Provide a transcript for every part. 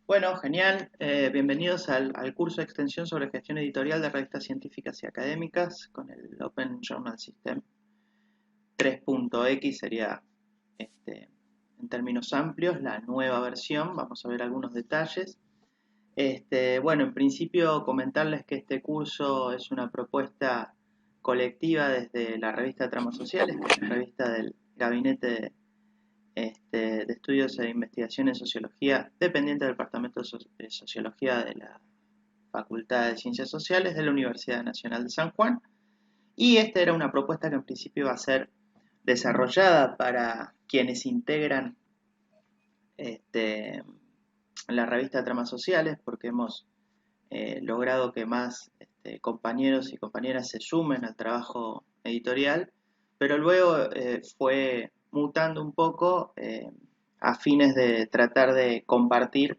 Bueno, genial. Bienvenidos al curso de extensión sobre gestión editorial de revistas científicas y académicas con el Open Journal System 3.x sería, en términos amplios, la nueva versión. Vamos a ver algunos detalles. Bueno, en principio comentarles que este curso es una propuesta colectiva desde la revista Tramas Sociales, que es la revista del Gabinete de Estudios e Investigación en Sociología, dependiente del Departamento de Sociología de la Facultad de Ciencias Sociales de la Universidad Nacional de San Juan. Y esta era una propuesta que en principio iba a ser desarrollada para quienes integran la revista Tramas Sociales, porque hemos logrado que más compañeros y compañeras se sumen al trabajo editorial, pero luego fue mutando un poco a fines de tratar de compartir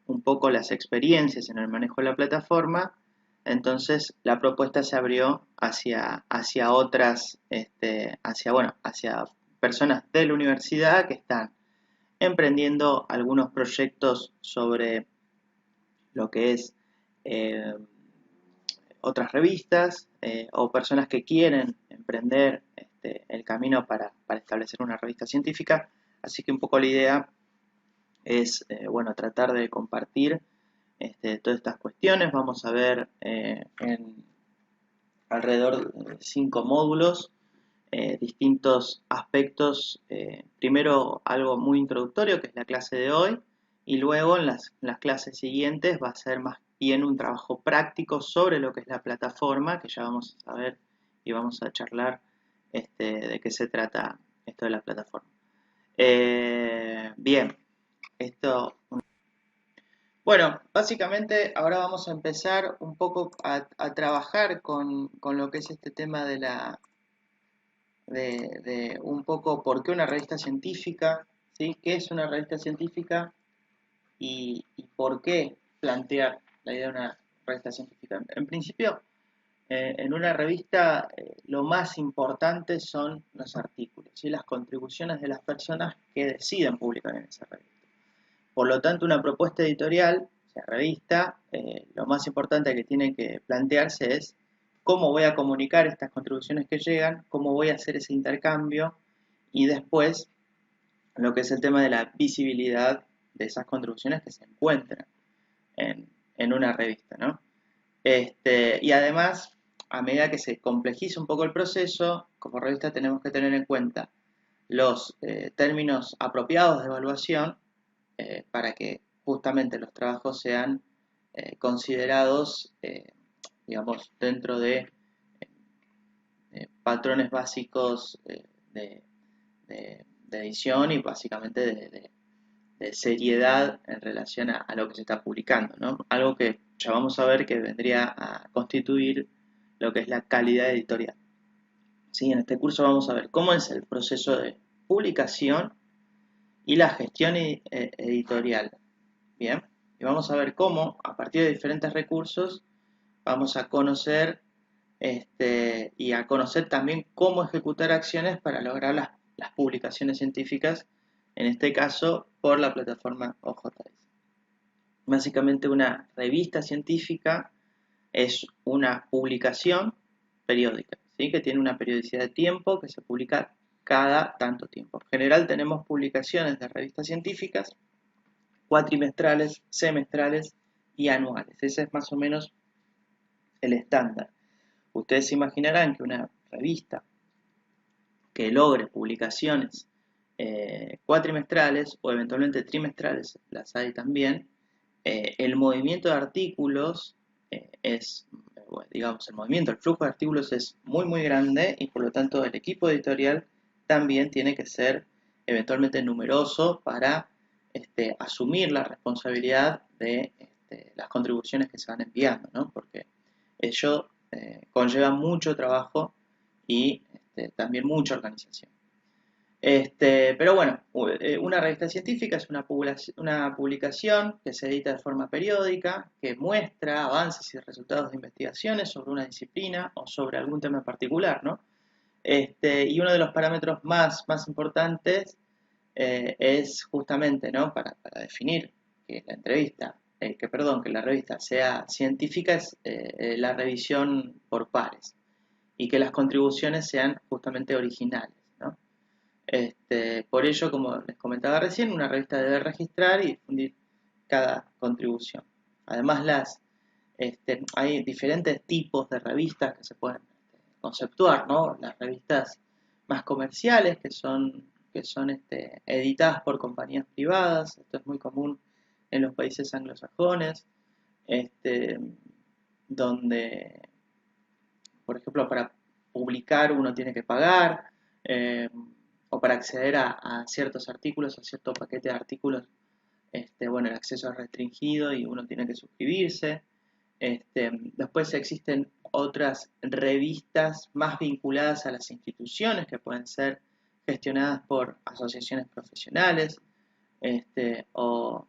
un poco las experiencias en el manejo de la plataforma. Entonces la propuesta se abrió hacia otras, hacia personas de la universidad que están emprendiendo algunos proyectos sobre lo que es eh, otras revistas o personas que quieren emprender el camino para establecer una revista científica. Así que un poco la idea es tratar de compartir todas estas cuestiones. Vamos a ver en alrededor de 5 módulos distintos aspectos. Primero algo muy introductorio, que es la clase de hoy, y luego en las clases siguientes va a ser más bien un trabajo práctico sobre lo que es la plataforma, que ya vamos a ver y vamos a charlar de qué se trata esto de la plataforma. Bien, esto... Bueno, básicamente ahora vamos a empezar un poco a trabajar con lo que es este tema de un poco por qué una revista científica, ¿sí? ¿Qué es una revista científica y por qué plantear la idea de una revista científica? En principio, en una revista lo más importante son los artículos y las contribuciones de las personas que deciden publicar en esa revista. Por lo tanto, una propuesta editorial, o sea, revista, lo más importante que tiene que plantearse es cómo voy a comunicar estas contribuciones que llegan, cómo voy a hacer ese intercambio y después lo que es el tema de la visibilidad de esas contribuciones que se encuentran en una revista, ¿no? Y además, a medida que se complejiza un poco el proceso, como revista tenemos que tener en cuenta los términos apropiados de evaluación para que justamente los trabajos sean considerados, digamos, dentro de patrones básicos de edición y básicamente de seriedad en relación a lo que se está publicando, ¿no? Algo que ya vamos a ver que vendría a constituir lo que es la calidad editorial. ¿Sí? En este curso vamos a ver cómo es el proceso de publicación y la gestión editorial. Bien, y vamos a ver cómo, a partir de diferentes recursos, vamos a conocer y a conocer también cómo ejecutar acciones para lograr las publicaciones científicas, en este caso por la plataforma OJS. Básicamente una revista científica es una publicación periódica, ¿sí? Que tiene una periodicidad de tiempo que se publica cada tanto tiempo. En general tenemos publicaciones de revistas científicas cuatrimestrales, semestrales y anuales. Ese es más o menos el estándar. Ustedes se imaginarán que una revista que logre publicaciones cuatrimestrales o eventualmente trimestrales, las hay también, el movimiento de artículos digamos, el movimiento, el flujo de artículos es muy, muy grande y por lo tanto el equipo editorial también tiene que ser eventualmente numeroso para asumir la responsabilidad de las contribuciones que se van enviando, ¿no? Porque ello conlleva mucho trabajo y también mucha organización. Pero bueno, una revista científica es una publicación que se edita de forma periódica, que muestra avances y resultados de investigaciones sobre una disciplina o sobre algún tema en particular, ¿no? Y uno de los parámetros más importantes es justamente, ¿no? Para definir la entrevista, que la revista sea científica es la revisión por pares y que las contribuciones sean justamente originales, ¿no? Por ello, como les comentaba recién, una revista debe registrar y difundir cada contribución. Además, hay diferentes tipos de revistas que se pueden conceptuar, ¿no? Las revistas más comerciales, que son editadas por compañías privadas, esto es muy común en los países anglosajones, este, donde, por ejemplo, para publicar uno tiene que pagar, eh, o para acceder a ciertos artículos, a cierto paquete de artículos, bueno, el acceso es restringido y uno tiene que suscribirse. Después existen otras revistas más vinculadas a las instituciones que pueden ser gestionadas por asociaciones profesionales, o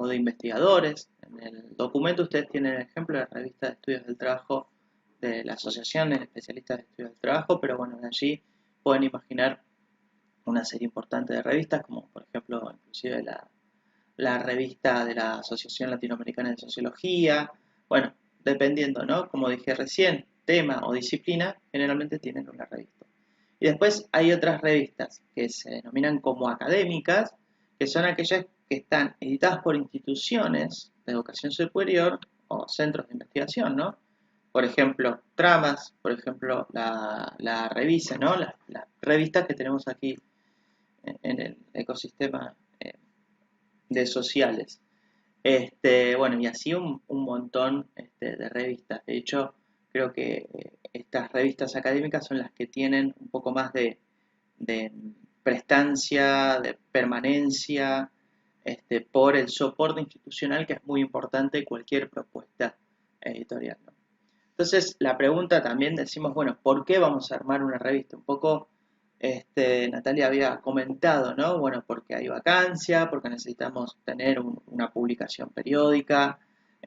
de investigadores. En el documento ustedes tienen el ejemplo de la revista de estudios del trabajo de la Asociación de Especialistas de Estudios del Trabajo, pero bueno, de allí pueden imaginar una serie importante de revistas, como por ejemplo inclusive la revista de la Asociación Latinoamericana de Sociología. Bueno, dependiendo, ¿no? Como dije recién, tema o disciplina, generalmente tienen una revista. Y después hay otras revistas que se denominan como académicas, que son aquellas que están editadas por instituciones de educación superior o centros de investigación, ¿no? Por ejemplo, Tramas, por ejemplo, la Revisa, ¿no? Las revistas que tenemos aquí en el ecosistema de sociales. Bueno, y así un montón de revistas. De hecho, creo que estas revistas académicas son las que tienen un poco más de prestancia, de permanencia, por el soporte institucional que es muy importante en cualquier propuesta editorial, ¿no? Entonces, la pregunta también decimos, bueno, ¿por qué vamos a armar una revista? Un poco, Natalia había comentado, ¿no? Bueno, porque hay vacancia, porque necesitamos tener una publicación periódica,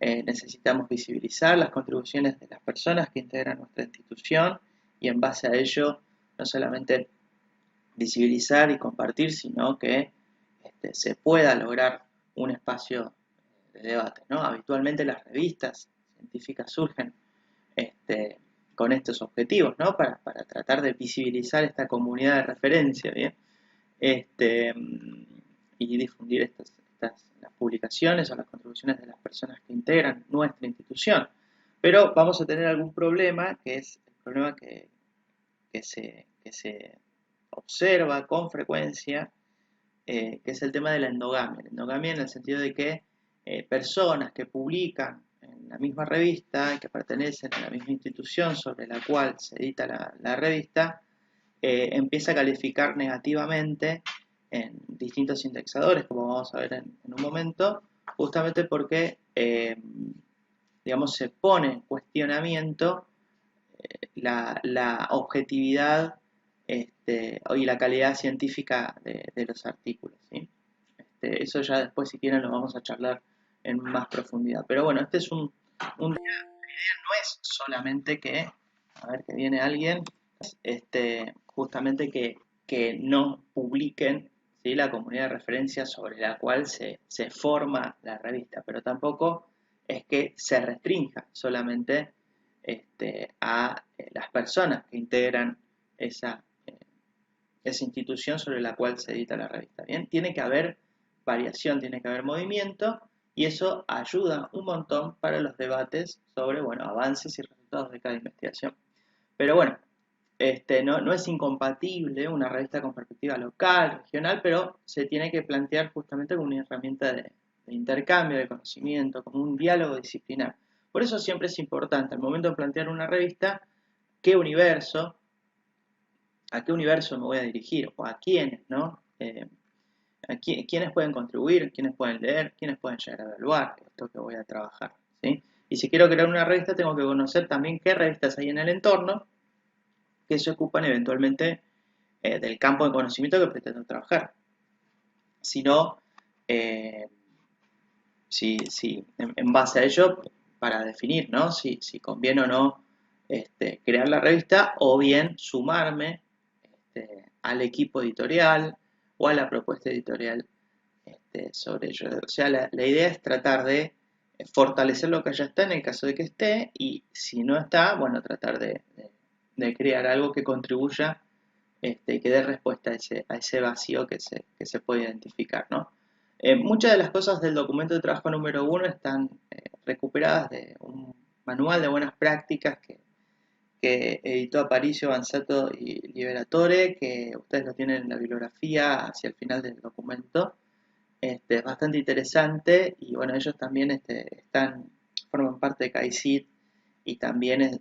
necesitamos visibilizar las contribuciones de las personas que integran nuestra institución y en base a ello, no solamente visibilizar y compartir, sino que se pueda lograr un espacio de debate, ¿no? Habitualmente las revistas científicas surgen este, con estos objetivos, ¿no? Para tratar de visibilizar esta comunidad de referencia, ¿bien? Este, y difundir las publicaciones o las contribuciones de las personas que integran nuestra institución. Pero vamos a tener algún problema, que es el problema que se observa con frecuencia, que es el tema de la endogamia. La endogamia en el sentido de que personas que publican en la misma revista, que pertenecen a la misma institución sobre la cual se edita la revista, empieza a calificar negativamente en distintos indexadores, como vamos a ver en un momento, justamente porque, digamos, se pone en cuestionamiento la objetividad y la calidad científica de los artículos, ¿sí? Eso ya después, si quieren, lo vamos a charlar en más profundidad. Pero bueno, este es la idea no es solamente a ver, que viene alguien, justamente que no publiquen, ¿sí?, la comunidad de referencia sobre la cual se forma la revista, pero tampoco es que se restrinja solamente a las personas que integran esa institución sobre la cual se edita la revista. Bien, tiene que haber variación, tiene que haber movimiento y eso ayuda un montón para los debates sobre, bueno, avances y resultados de cada investigación. Pero bueno, no es incompatible una revista con perspectiva local, regional, pero se tiene que plantear justamente como una herramienta de intercambio de conocimiento, como un diálogo disciplinar. Por eso siempre es importante, al momento de plantear una revista, a qué universo me voy a dirigir o a quiénes, ¿no? ¿Quiénes pueden contribuir? ¿Quiénes pueden leer? ¿Quiénes pueden llegar a evaluar esto que voy a trabajar? ¿Sí? Y si quiero crear una revista, tengo que conocer también qué revistas hay en el entorno que se ocupan eventualmente del campo de conocimiento que pretendo trabajar. Si no, en base a ello, para definir, ¿no?, si conviene o no crear la revista o bien sumarme al equipo editorial o a la propuesta editorial sobre ello. O sea, la idea es tratar de fortalecer lo que ya está en el caso de que esté, y si no está, bueno, tratar de crear algo que contribuya y que dé respuesta a ese vacío que se puede identificar, ¿no? Muchas de las cosas del documento de trabajo número 1 están recuperadas de un manual de buenas prácticas que editó Aparicio, Banzato y Liberatore, que ustedes lo tienen en la bibliografía hacia el final del documento. Es bastante interesante, y bueno, ellos también forman parte de CAICID, y también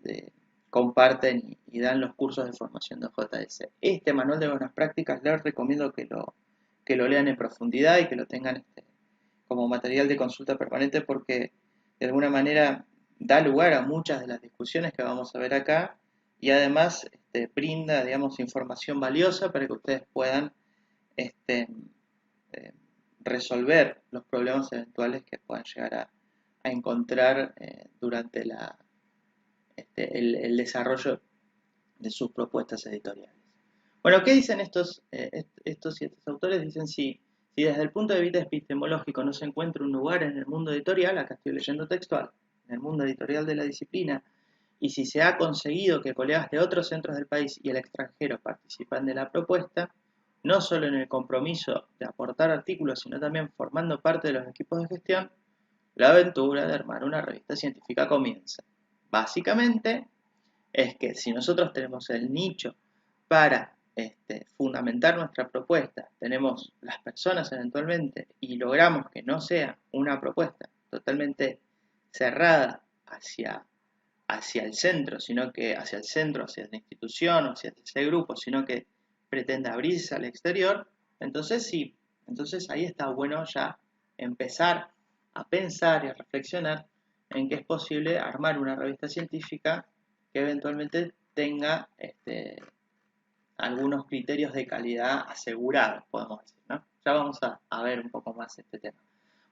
comparten y dan los cursos de formación de JS. Este manual de buenas prácticas les recomiendo que lo lean en profundidad y que lo tengan como material de consulta permanente, porque de alguna manera da lugar a muchas de las discusiones que vamos a ver acá, y además brinda, digamos, información valiosa para que ustedes puedan este, eh, resolver los problemas eventuales que puedan llegar a encontrar durante el desarrollo de sus propuestas editoriales. Bueno, ¿qué dicen estos y estos autores? Dicen, si desde el punto de vista epistemológico no se encuentra un lugar en el mundo editorial, acá estoy leyendo textual, en el mundo editorial de la disciplina, y si se ha conseguido que colegas de otros centros del país y el extranjero participan de la propuesta, no solo en el compromiso de aportar artículos, sino también formando parte de los equipos de gestión, la aventura de armar una revista científica comienza. Básicamente es que si nosotros tenemos el nicho para fundamentar nuestra propuesta, tenemos las personas eventualmente, y logramos que no sea una propuesta totalmente cerrada hacia el centro, sino que hacia el centro, hacia la institución, hacia ese grupo, sino que pretende abrirse al exterior, entonces sí, entonces ahí está bueno ya empezar a pensar y a reflexionar en que es posible armar una revista científica que eventualmente tenga algunos criterios de calidad asegurados, podemos decir, ¿no? Ya vamos a ver un poco más este tema.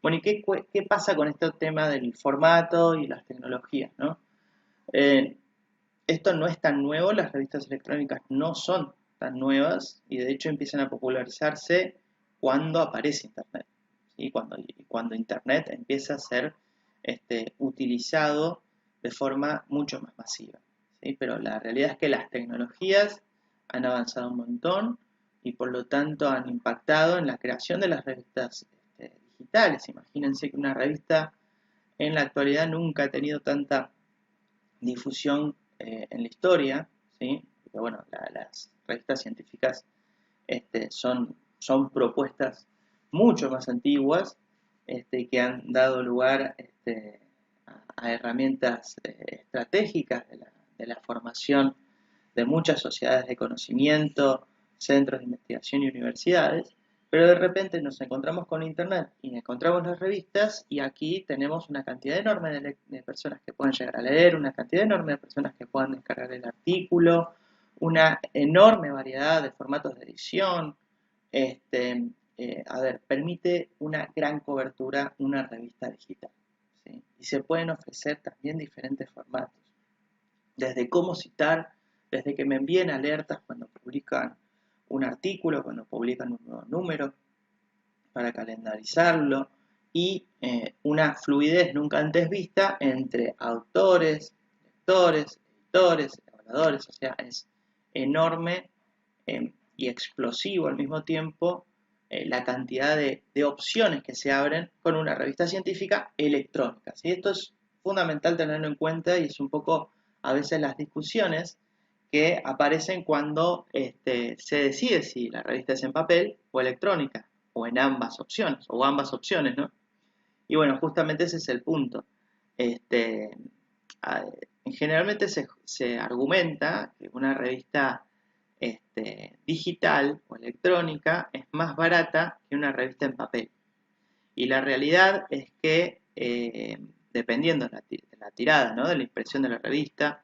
Bueno, ¿y qué pasa con este tema del formato y las tecnologías, ¿no? Eh, Esto no es tan nuevo, las revistas electrónicas no son tan nuevas, y de hecho empiezan a popularizarse cuando aparece Internet, ¿sí? Cuando Internet empieza a ser utilizado de forma mucho más masiva, ¿sí? Pero la realidad es que las tecnologías han avanzado un montón, y por lo tanto han impactado en la creación de las revistas digitales. Imagínense que una revista en la actualidad nunca ha tenido tanta difusión en la historia, ¿sí? Porque, bueno, las revistas científicas son propuestas mucho más antiguas, que han dado lugar a herramientas estratégicas de la formación de muchas sociedades de conocimiento, centros de investigación y universidades. Pero de repente nos encontramos con Internet y encontramos las revistas, y aquí tenemos una cantidad enorme de personas que pueden llegar a leer, una cantidad enorme de personas que puedan descargar el artículo, una enorme variedad de formatos de edición. Permite una gran cobertura una revista digital, ¿sí? Y se pueden ofrecer también diferentes formatos, desde cómo citar, desde que me envíen alertas cuando publican un artículo, cuando publican un nuevo número, para calendarizarlo, y una fluidez nunca antes vista entre autores, lectores, editores, evaluadores. O sea, es enorme y explosivo al mismo tiempo la cantidad de opciones que se abren con una revista científica electrónica, ¿sí? Esto es fundamental tenerlo en cuenta, y es un poco a veces las discusiones que aparecen cuando se decide si la revista es en papel o electrónica, o en ambas opciones, o ambas opciones, ¿no? Y bueno, justamente ese es el punto. Este, Generalmente se argumenta que una revista digital o electrónica es más barata que una revista en papel. Y la realidad es que, dependiendo de la tirada, ¿no?, de la impresión de la revista,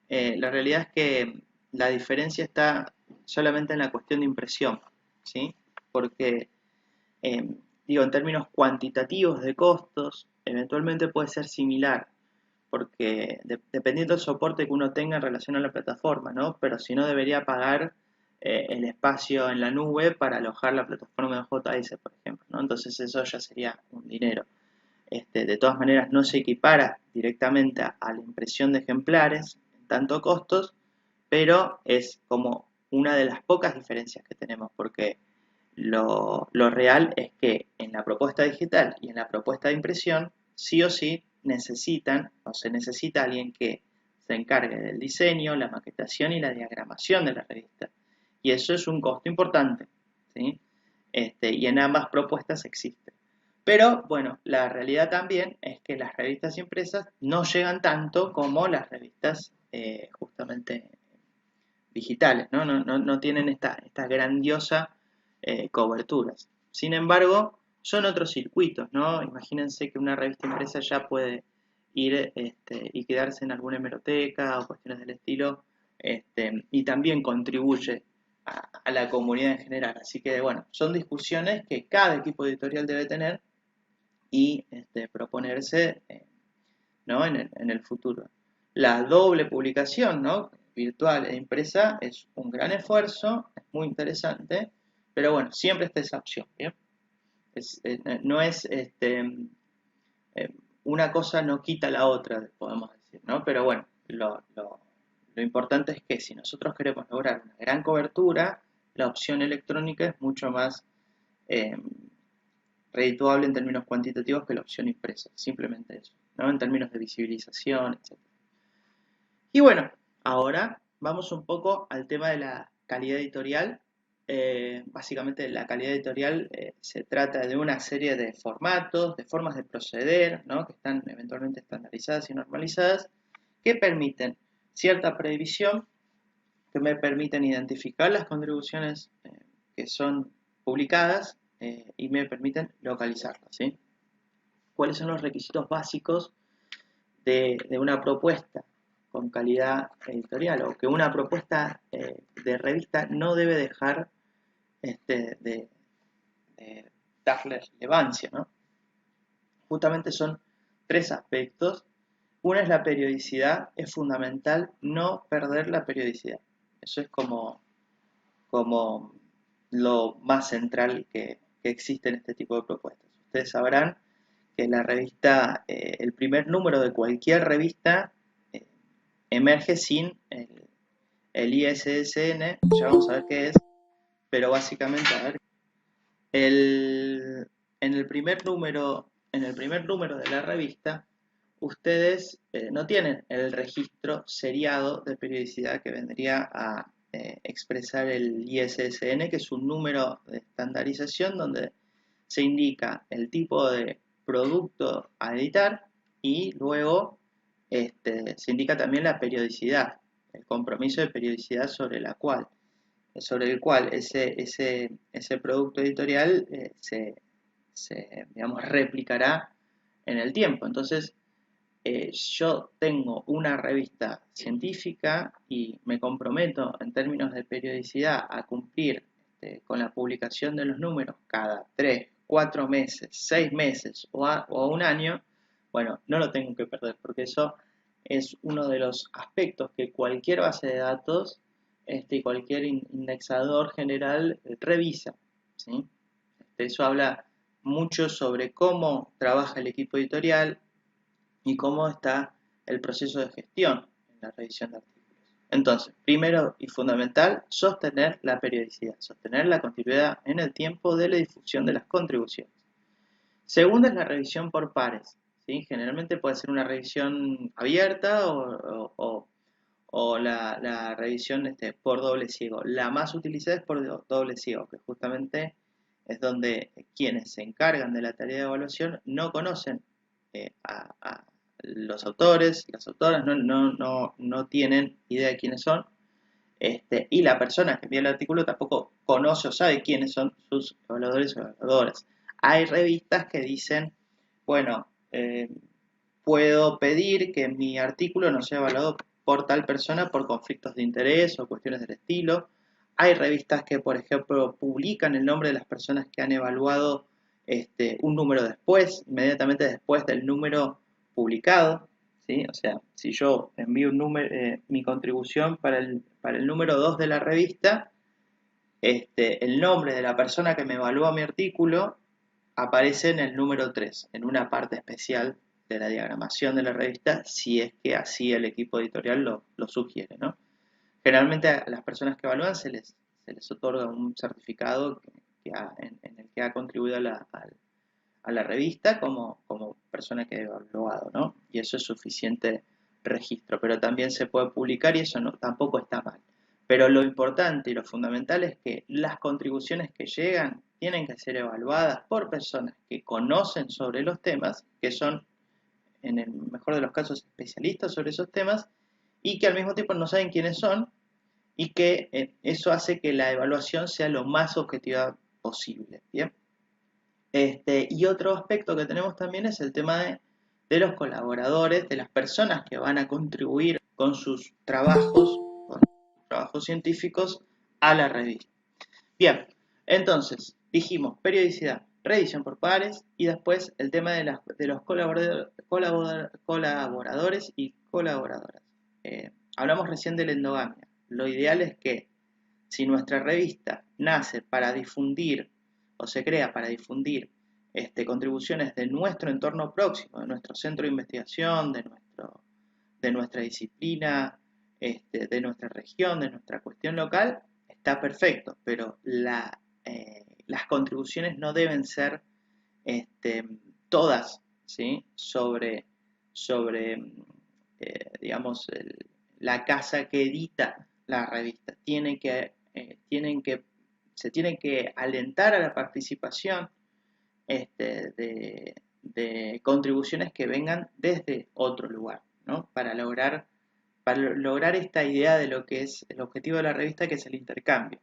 la realidad es que la diferencia está solamente en la cuestión de impresión, ¿sí? Porque, eh, digo, en términos cuantitativos de costos, eventualmente puede ser similar, porque dependiendo del soporte que uno tenga en relación a la plataforma, ¿no? Pero si no, debería pagar el espacio en la nube para alojar la plataforma de JS, por ejemplo, ¿no? Entonces eso ya sería un dinero. De todas maneras, no se equipara directamente a la impresión de ejemplares en tanto costos, pero es como una de las pocas diferencias que tenemos, porque lo real es que en la propuesta digital y en la propuesta de impresión, sí o sí necesitan, o se necesita alguien que se encargue del diseño, la maquetación y la diagramación de la revista. Y eso es un costo importante, ¿sí? Y en ambas propuestas existe. Pero bueno, la realidad también es que las revistas impresas no llegan tanto como las revistas justamente digitales, ¿no? No tienen esta grandiosa coberturas. Sin embargo, son otros circuitos, ¿no? Imagínense que una revista impresa ya puede ir y quedarse en alguna hemeroteca o cuestiones del estilo, y también contribuye a la comunidad en general. Así que, bueno, son discusiones que cada equipo editorial debe tener y proponerse, ¿no? En el futuro. La doble publicación, ¿no? Virtual e impresa es un gran esfuerzo, es muy interesante, pero bueno, siempre está esa opción, ¿bien? No es una cosa no quita la otra, podemos decir, ¿no? Pero bueno, lo importante es que si nosotros queremos lograr una gran cobertura, la opción electrónica es mucho más eh, redituable en términos cuantitativos que la opción impresa, simplemente eso, ¿no? En términos de visibilización, etc. Y bueno, ahora vamos un poco al tema de la calidad editorial. Básicamente la calidad editorial se trata de una serie de formatos, de formas de proceder, ¿no? Que están eventualmente estandarizadas y normalizadas, que permiten cierta previsión, que me permiten identificar las contribuciones que son publicadas y me permiten localizarlas, ¿sí? ¿Cuáles son los requisitos básicos de una propuesta con calidad editorial, o que una propuesta de revista no debe dejar de darle relevancia, ¿no? Justamente son tres aspectos. Una es la periodicidad, es fundamental no perder la periodicidad. Eso es como lo más central que existe en este tipo de propuestas. Ustedes sabrán que la revista, el primer número de cualquier revista eh, emerge sin el ISSN, ya vamos a ver qué es, pero básicamente, a ver, el, en el primer número de la revista, ustedes no tienen el registro seriado de periodicidad que vendría a expresar el ISSN, que es un número de estandarización donde se indica el tipo de producto a editar y luego se indica también la periodicidad, el compromiso de periodicidad sobre el cual ese producto editorial digamos, replicará en el tiempo. Entonces, yo tengo una revista científica y me comprometo en términos de periodicidad a cumplir con la publicación de los números cada 3, 4 meses, 6 meses o un año. Bueno, no lo tengo que perder, porque eso es uno de los aspectos que cualquier base de datos y cualquier indexador general revisa, ¿sí? Eso habla mucho sobre cómo trabaja el equipo editorial y cómo está el proceso de gestión en la revisión de artículos. Entonces, primero y fundamental, sostener la periodicidad, sostener la continuidad en el tiempo de la difusión de las contribuciones. Segundo es la revisión por pares, ¿sí? Generalmente puede ser una revisión abierta o la revisión por doble ciego. La más utilizada es por doble ciego, que justamente es donde quienes se encargan de la tarea de evaluación no conocen a los autores, las autoras no tienen idea de quiénes son, y la persona que envía el artículo tampoco conoce o sabe quiénes son sus evaluadores o evaluadoras. Hay revistas que dicen, bueno, puedo pedir que mi artículo no sea evaluado por tal persona por conflictos de interés o cuestiones del estilo. Hay revistas que, por ejemplo, publican el nombre de las personas que han evaluado un número después, inmediatamente después del número publicado, ¿sí? O sea, si yo envío mi contribución para el número 2 de la revista, el nombre de la persona que me evalúa mi artículo aparece en el número 3, en una parte especial de la diagramación de la revista, si es que así el equipo editorial lo sugiere, ¿no? Generalmente a las personas que evalúan se les otorga un certificado en el que ha contribuido a la revista como persona que ha evaluado, ¿no? Y eso es suficiente registro, pero también se puede publicar y eso no, tampoco está mal. Pero lo importante y lo fundamental es que las contribuciones que llegan tienen que ser evaluadas por personas que conocen sobre los temas, que son, en el mejor de los casos, especialistas sobre esos temas, y que al mismo tiempo no saben quiénes son, y que eso hace que la evaluación sea lo más objetiva posible. ¿Bien? Y otro aspecto que tenemos también es el tema de los colaboradores, de las personas que van a contribuir con sus trabajos científicos a la revista. Bien, entonces dijimos periodicidad, revisión por pares y después el tema de los colaboradores y colaboradoras. Hablamos recién de la endogamia. Lo ideal es que si nuestra revista nace para difundir o se crea para difundir contribuciones de nuestro entorno próximo, de nuestro centro de investigación, de nuestra disciplina, de nuestra región, de nuestra cuestión local, está perfecto, pero las contribuciones no deben ser todas, ¿sí? sobre digamos, la casa que edita la revista. Se tiene que alentar a la participación de contribuciones que vengan desde otro lugar, ¿no? Para lograr esta idea de lo que es el objetivo de la revista, que es el intercambio.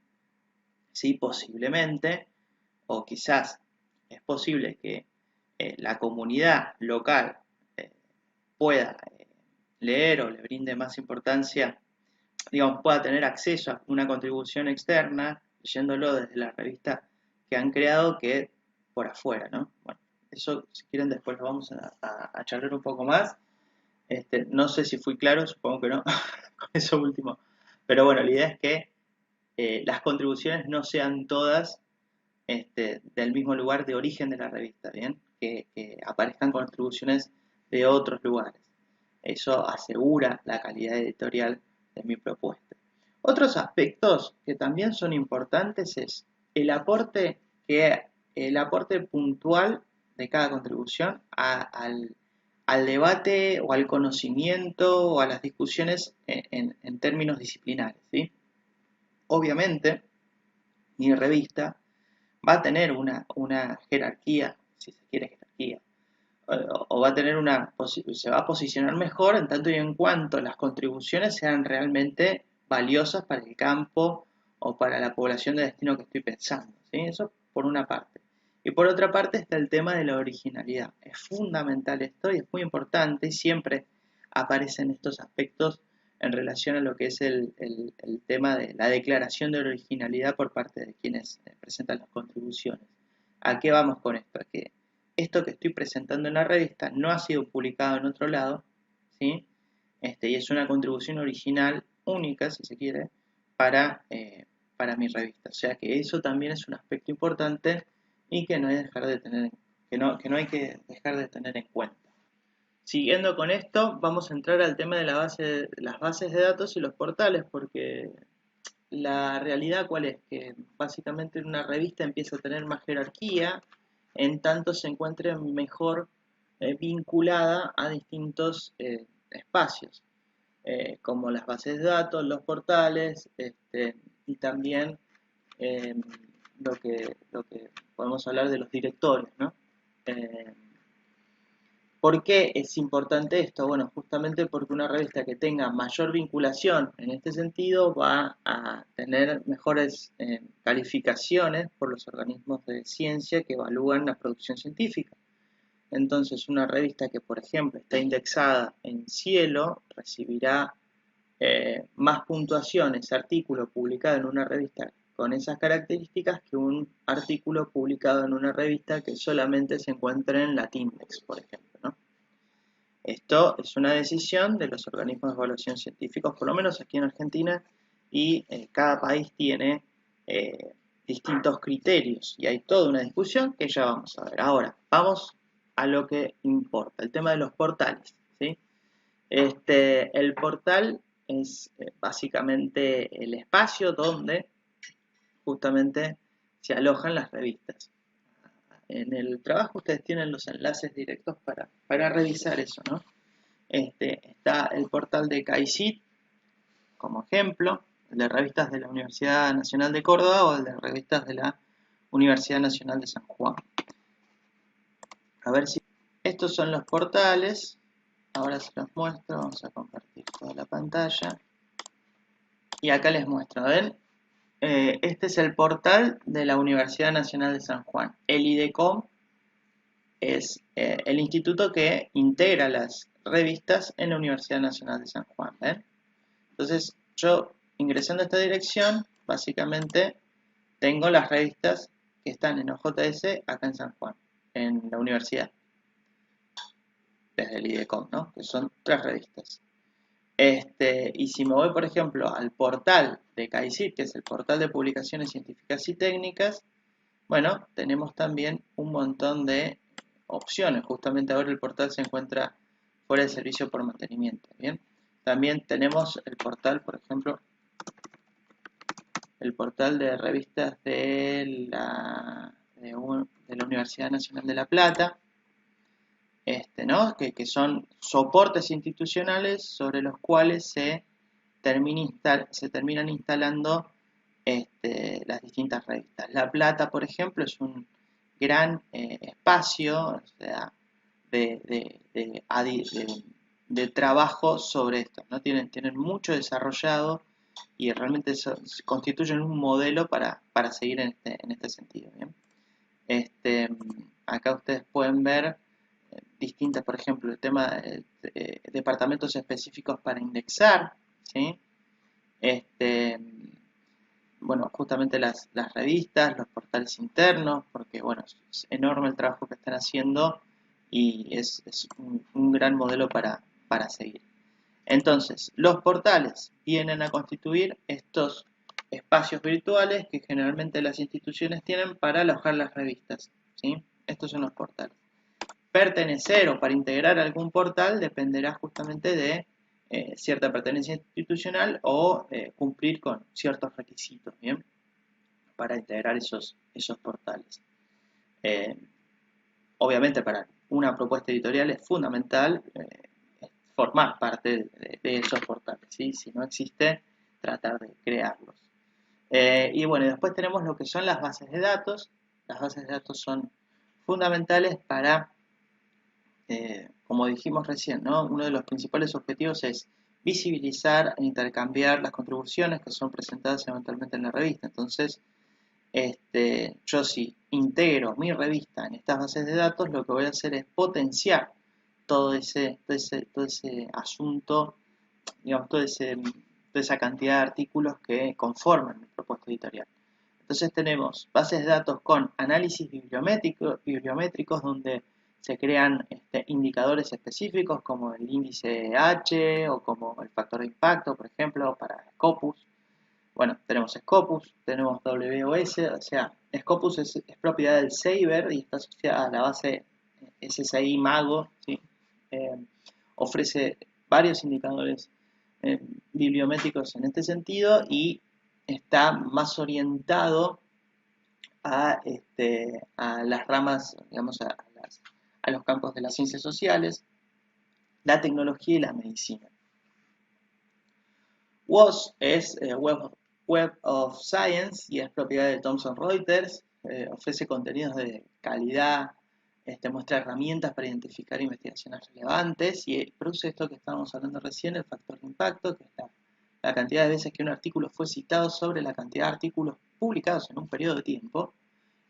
Sí, posiblemente, o quizás es posible que la comunidad local eh, pueda leer o le brinde más importancia, digamos, pueda tener acceso a una contribución externa, leyéndolo desde la revista que han creado, que por afuera, ¿no? Bueno, eso, si quieren, después lo vamos a charlar un poco más. No sé si fui claro, supongo que no, con eso último. Pero bueno, la idea es que las contribuciones no sean todas del mismo lugar de origen de la revista, ¿bien? Que aparezcan contribuciones de otros lugares. Eso asegura la calidad editorial de mi propuesta. Otros aspectos que también son importantes es el aporte, el aporte puntual de cada contribución al debate o al conocimiento o a las discusiones en términos disciplinares, ¿sí? Obviamente, mi revista va a tener una jerarquía, si se quiere jerarquía, o va a tener se va a posicionar mejor en tanto y en cuanto las contribuciones sean realmente valiosas para el campo o para la población de destino que estoy pensando, ¿sí? Eso por una parte. Y por otra parte está el tema de la originalidad. Es fundamental esto y es muy importante y siempre aparecen estos aspectos en relación a lo que es el tema de la declaración de originalidad por parte de quienes presentan las contribuciones. ¿A qué vamos con esto? A que esto que estoy presentando en la revista no ha sido publicado en otro lado, ¿sí? Y es una contribución original, única, si se quiere, para mi revista. O sea que eso también es un aspecto importante y que no hay, que no hay que dejar de tener en cuenta. Siguiendo con esto, vamos a entrar al tema de las bases de datos y los portales, porque la realidad, ¿cuál es? Que básicamente una revista empieza a tener más jerarquía, en tanto se encuentre mejor vinculada a distintos espacios, como las bases de datos, los portales, y también eh, lo que podemos hablar de los directorios, ¿no? Eh, ¿Por qué es importante esto? Bueno, justamente porque una revista que tenga mayor vinculación en este sentido va a tener mejores calificaciones por los organismos de ciencia que evalúan la producción científica. Entonces, una revista que, por ejemplo, está indexada en Cielo recibirá más puntuación ese artículo publicado en una revista con esas características que un artículo publicado en una revista que solamente se encuentra en Latindex, por ejemplo, ¿no? Esto es una decisión de los organismos de evaluación científicos, por lo menos aquí en Argentina, y cada país tiene distintos criterios y hay toda una discusión que ya vamos a ver. Ahora, vamos a lo que importa, el tema de los portales, ¿sí? El portal es básicamente el espacio donde justamente se alojan las revistas. En el trabajo ustedes tienen los enlaces directos para revisar eso, ¿no? Está el portal de CAICIT como ejemplo, el de revistas de la Universidad Nacional de Córdoba o el de revistas de la Universidad Nacional de San Juan. A ver si estos son los portales. Ahora se los muestro, vamos a compartir toda la pantalla. Y acá les muestro, ¿ven? Este es el portal de la Universidad Nacional de San Juan. El IDECOM es el instituto que integra las revistas en la Universidad Nacional de San Juan. ¿Ven? Entonces, yo ingresando a esta dirección, básicamente tengo las revistas que están en OJS acá en San Juan, en la universidad, desde el IDECOM, ¿no? Que son 3 revistas. Y si me voy, por ejemplo, al portal de CAICIT, que es el portal de publicaciones científicas y técnicas, bueno, tenemos también un montón de opciones. Justamente ahora el portal se encuentra fuera de servicio por mantenimiento, ¿bien? También tenemos el portal, por ejemplo, el portal de revistas de la Universidad Nacional de La Plata, ¿no? que son soportes institucionales sobre los cuales se terminan instalando las distintas revistas. La Plata, por ejemplo, es un gran espacio, o sea, de trabajo sobre esto, ¿no? Tienen mucho desarrollado y realmente constituyen un modelo para seguir en este sentido, ¿bien? Acá ustedes pueden ver distintas, por ejemplo, el tema de departamentos específicos para indexar, ¿sí? Bueno, justamente las revistas, los portales internos, porque bueno, es enorme el trabajo que están haciendo y es un gran modelo para seguir. Entonces, los portales vienen a constituir estos espacios virtuales que generalmente las instituciones tienen para alojar las revistas, ¿sí? Estos son los portales. Pertenecer o para integrar algún portal dependerá justamente de cierta pertenencia institucional o cumplir con ciertos requisitos, ¿bien? Para integrar esos portales. Obviamente para una propuesta editorial es fundamental formar parte de esos portales, ¿sí? Si no existe, tratar de crearlos. Y bueno, después tenemos lo que son las bases de datos. Las bases de datos son fundamentales para, como dijimos recién, ¿no? Uno de los principales objetivos es visibilizar e intercambiar las contribuciones que son presentadas eventualmente en la revista. Entonces, yo si integro mi revista en estas bases de datos, lo que voy a hacer es potenciar todo ese asunto, digamos, toda esa cantidad de artículos que conforman mi propuesta editorial. Entonces tenemos bases de datos con análisis bibliométricos donde se crean indicadores específicos como el índice H o como el factor de impacto, por ejemplo, para Scopus. Bueno, tenemos Scopus, tenemos WOS, o sea, Scopus es propiedad del Saber y está asociada a la base SSI Mago, ¿sí? Eh, ofrece varios indicadores bibliométricos en este sentido y está más orientado a las ramas, digamos, a los campos de las ciencias sociales, la tecnología y la medicina. WOS es Web of Science y es propiedad de Thomson Reuters, ofrece contenidos de calidad, muestra herramientas para identificar investigaciones relevantes y produce esto que estábamos hablando recién, el factor de impacto, que es la cantidad de veces que un artículo fue citado sobre la cantidad de artículos publicados en un periodo de tiempo,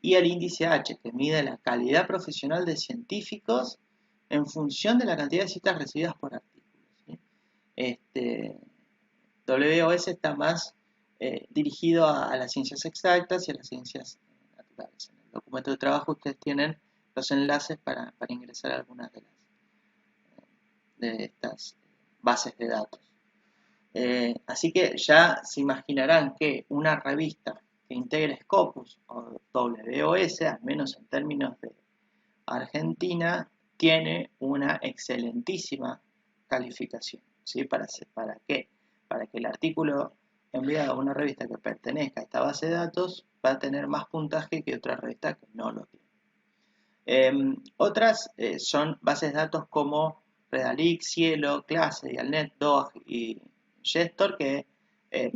y el índice H, que mide la calidad profesional de científicos en función de la cantidad de citas recibidas por artículos, ¿sí? WOS está más dirigido a las ciencias exactas y a las ciencias naturales. En el documento de trabajo ustedes tienen los enlaces para ingresar a algunas de estas bases de datos. Así que ya se imaginarán que una revista que integre Scopus o WOS, al menos en términos de Argentina, tiene una excelentísima calificación. ¿Sí? ¿Para qué? Para que el artículo enviado a una revista que pertenezca a esta base de datos va a tener más puntaje que otra revista que no lo tiene. Otras son bases de datos como Redalic, Cielo, Clase, Dialnet, DOAG y Gestor, que eh,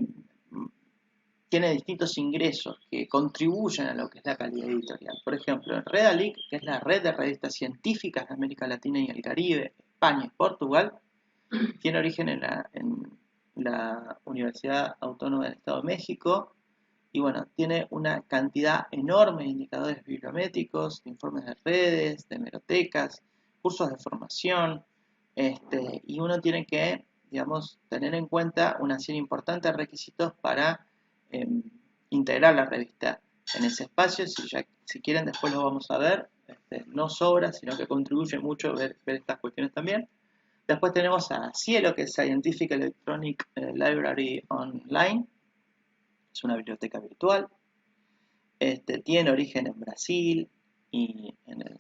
tiene distintos ingresos que contribuyen a lo que es la calidad editorial. Por ejemplo, en Redalic, que es la red de revistas científicas de América Latina y el Caribe, España y Portugal, tiene origen en la Universidad Autónoma del Estado de México. Y bueno, tiene una cantidad enorme de indicadores bibliométricos, de informes de redes, de hemerotecas, cursos de formación, y uno tiene que, digamos, tener en cuenta una serie importante de requisitos para integrar la revista en ese espacio. Si quieren, después lo vamos a ver. No sobra, sino que contribuye mucho ver estas cuestiones también. Después tenemos a Cielo, que es Scientific Electronic Library Online. Es una biblioteca virtual. Tiene origen en Brasil y en el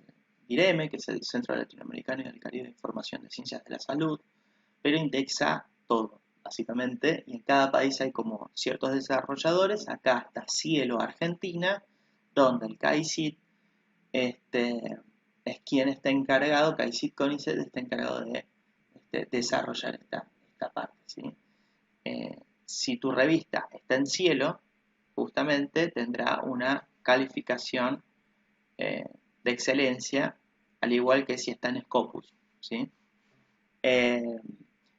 DIREME, que es el Centro Latinoamericano y del Caribe de Información de Ciencias de la Salud, pero indexa todo, básicamente, y en cada país hay como ciertos desarrolladores. Acá está Cielo Argentina, donde el CAICIT es quien está encargado, CAICIT CONICET está encargado de desarrollar esta parte, ¿sí? Si tu revista está en Cielo, justamente tendrá una calificación de excelencia, al igual que si está en Scopus, ¿sí?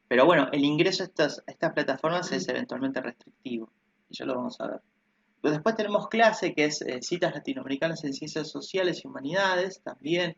Pero bueno, el ingreso a estas plataformas es eventualmente restrictivo, y ya lo vamos a ver. Pero después tenemos Clase, que es citas latinoamericanas en ciencias sociales y humanidades, también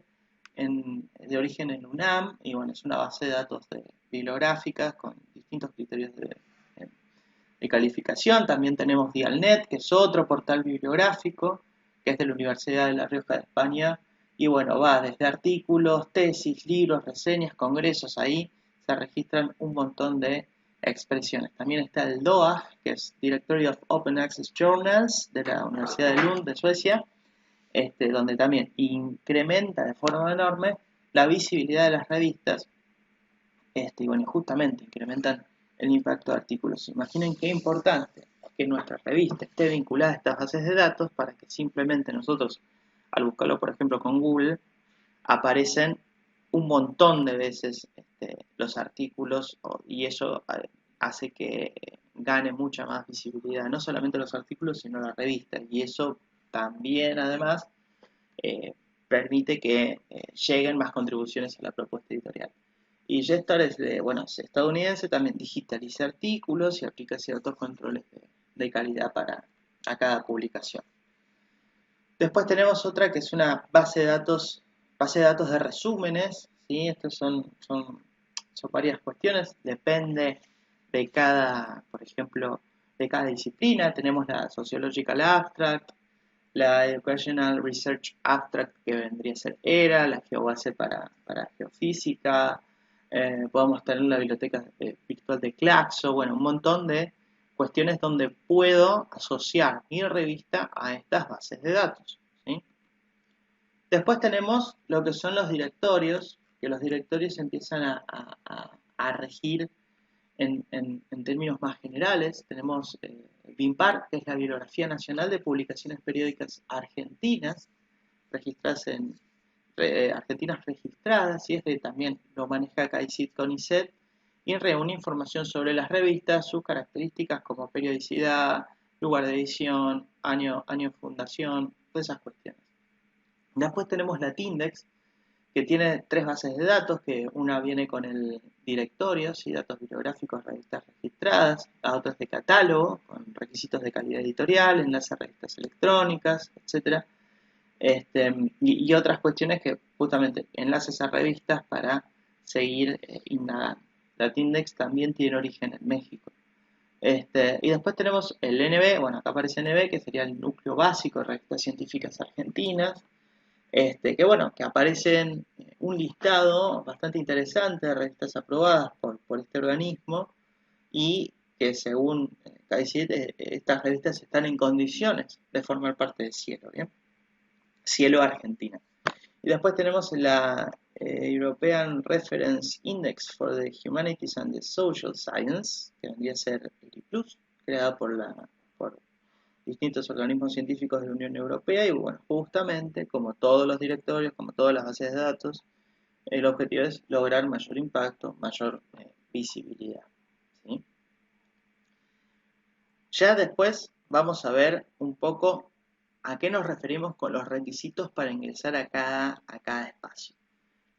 de origen en UNAM, y bueno, es una base de datos bibliográficas con distintos criterios de calificación. También tenemos Dialnet, que es otro portal bibliográfico, que es de la Universidad de La Rioja de España, y bueno, va desde artículos, tesis, libros, reseñas, congresos. Ahí se registran un montón de expresiones. También está el DOAG, que es Directory of Open Access Journals, de la Universidad de Lund, de Suecia, donde también incrementa de forma enorme la visibilidad de las revistas, y bueno, justamente incrementan el impacto de artículos. Imaginen qué importante es que nuestra revista esté vinculada a estas bases de datos para que simplemente nosotros, al buscarlo por ejemplo con Google, aparecen un montón de veces los artículos, y eso hace que gane mucha más visibilidad, no solamente los artículos, sino la revista, y eso también además eh, permite que lleguen más contribuciones a la propuesta editorial. Y Gestar es estadounidense, también digitaliza artículos y aplica ciertos controles de calidad a cada publicación. Después tenemos otra que es una base de datos de resúmenes, ¿sí? Estos son varias cuestiones, depende de por ejemplo, de cada disciplina. Tenemos la Sociological Abstract, la Educational Research Abstract, que vendría a ser ERA, la GeoBase para geofísica. Podemos tener la biblioteca virtual de Claxo, bueno, un montón de cuestiones donde puedo asociar mi revista a estas bases de datos, ¿sí? Después tenemos lo que son los directorios, que los directorios empiezan a regir en términos más generales. Tenemos BIMPAR, que es la Bibliografía Nacional de Publicaciones Periódicas Argentinas, argentinas registradas, y también lo maneja CAICIT CONICET, y reúne información sobre las revistas, sus características como periodicidad, lugar de edición, año de fundación, todas esas cuestiones. Después tenemos la TINDEX, que tiene 3 bases de datos, que una viene con el directorio, ¿sí? Datos bibliográficos, revistas registradas, la otra es de catálogo, con requisitos de calidad editorial, enlaces a revistas electrónicas, etc. Y otras cuestiones que justamente enlaces a revistas para seguir indagando. La TINDEX también tiene origen en México. Y después tenemos el NB, bueno, acá aparece NB, que sería el núcleo básico de revistas científicas argentinas, que aparecen un listado bastante interesante de revistas aprobadas por este organismo, y que según CAICIT, estas revistas están en condiciones de formar parte de Cielo, ¿bien? Cielo Argentina. Y después tenemos la European Reference Index for the Humanities and the Social Science, que vendría a ser el IPLUS, creada por distintos organismos científicos de la Unión Europea. Y bueno, justamente como todos los directorios, como todas las bases de datos, el objetivo es lograr mayor impacto, mayor visibilidad, ¿sí? Ya después vamos a ver un poco a qué nos referimos con los requisitos para ingresar a cada espacio.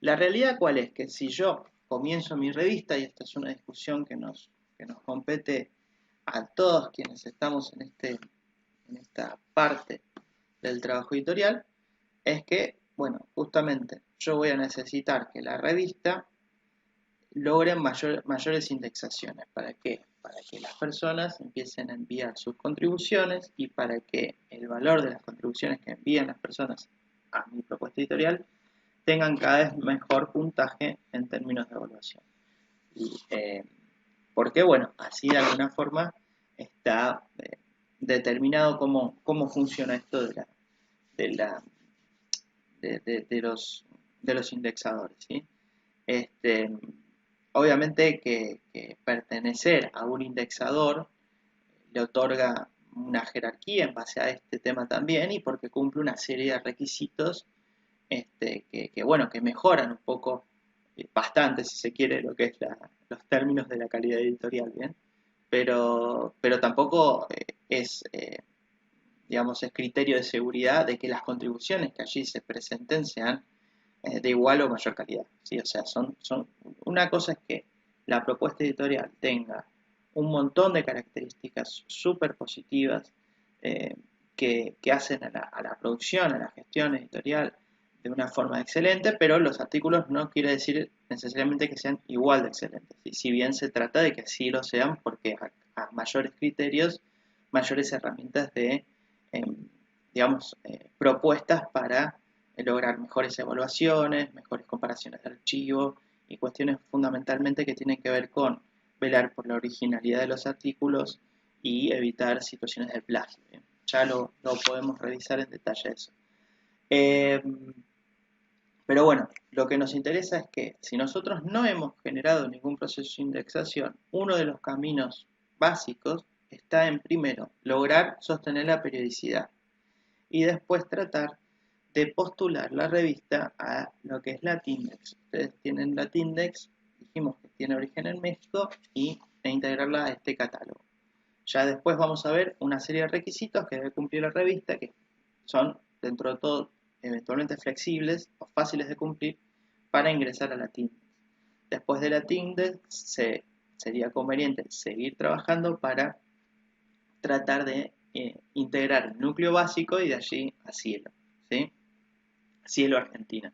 La realidad cuál es, que si yo comienzo mi revista, y esta es una discusión que nos compete a todos quienes estamos en esta parte del trabajo editorial, es que, bueno, justamente yo voy a necesitar que la revista logren mayores indexaciones. ¿Para qué? Para que las personas empiecen a enviar sus contribuciones y para que el valor de las contribuciones que envían las personas a mi propuesta editorial tengan cada vez mejor puntaje en términos de evaluación. Y, porque, bueno, así de alguna forma está determinado cómo funciona esto de, la, de los indexadores, ¿sí? Obviamente que pertenecer a un indexador le otorga una jerarquía en base a este tema también y porque cumple una serie de requisitos bueno, que mejoran un poco, bastante si se quiere, lo que es los términos de la calidad editorial, ¿bien? Pero tampoco digamos, es criterio de seguridad de que las contribuciones que allí se presenten sean de igual o mayor calidad, ¿sí? O sea, una cosa es que la propuesta editorial tenga un montón de características súper positivas que hacen a la producción, a la gestión editorial de una forma excelente, pero los artículos no quiere decir necesariamente que sean igual de excelentes, ¿sí? Si bien se trata de que sí lo sean, porque a mayores criterios, mayores herramientas de, digamos, propuestas para lograr mejores evaluaciones, mejores comparaciones de archivo y cuestiones fundamentalmente que tienen que ver con velar por la originalidad de los artículos y evitar situaciones de plagio, ¿bien? Ya lo podemos revisar en detalle eso. Pero bueno, lo que nos interesa es que si nosotros no hemos generado ningún proceso de indexación, uno de los caminos básicos está en, primero, lograr sostener la periodicidad y después tratar de postular la revista a lo que es Latindex. Ustedes tienen Latindex, dijimos que tiene origen en México, e integrarla a este catálogo. Ya después vamos a ver una serie de requisitos que debe cumplir la revista, que son, dentro de todo, eventualmente flexibles o fáciles de cumplir para ingresar a Latindex. Después de Latindex sería conveniente seguir trabajando para tratar de integrar el núcleo básico y de allí a Cielo, ¿sí? Cielo Argentina.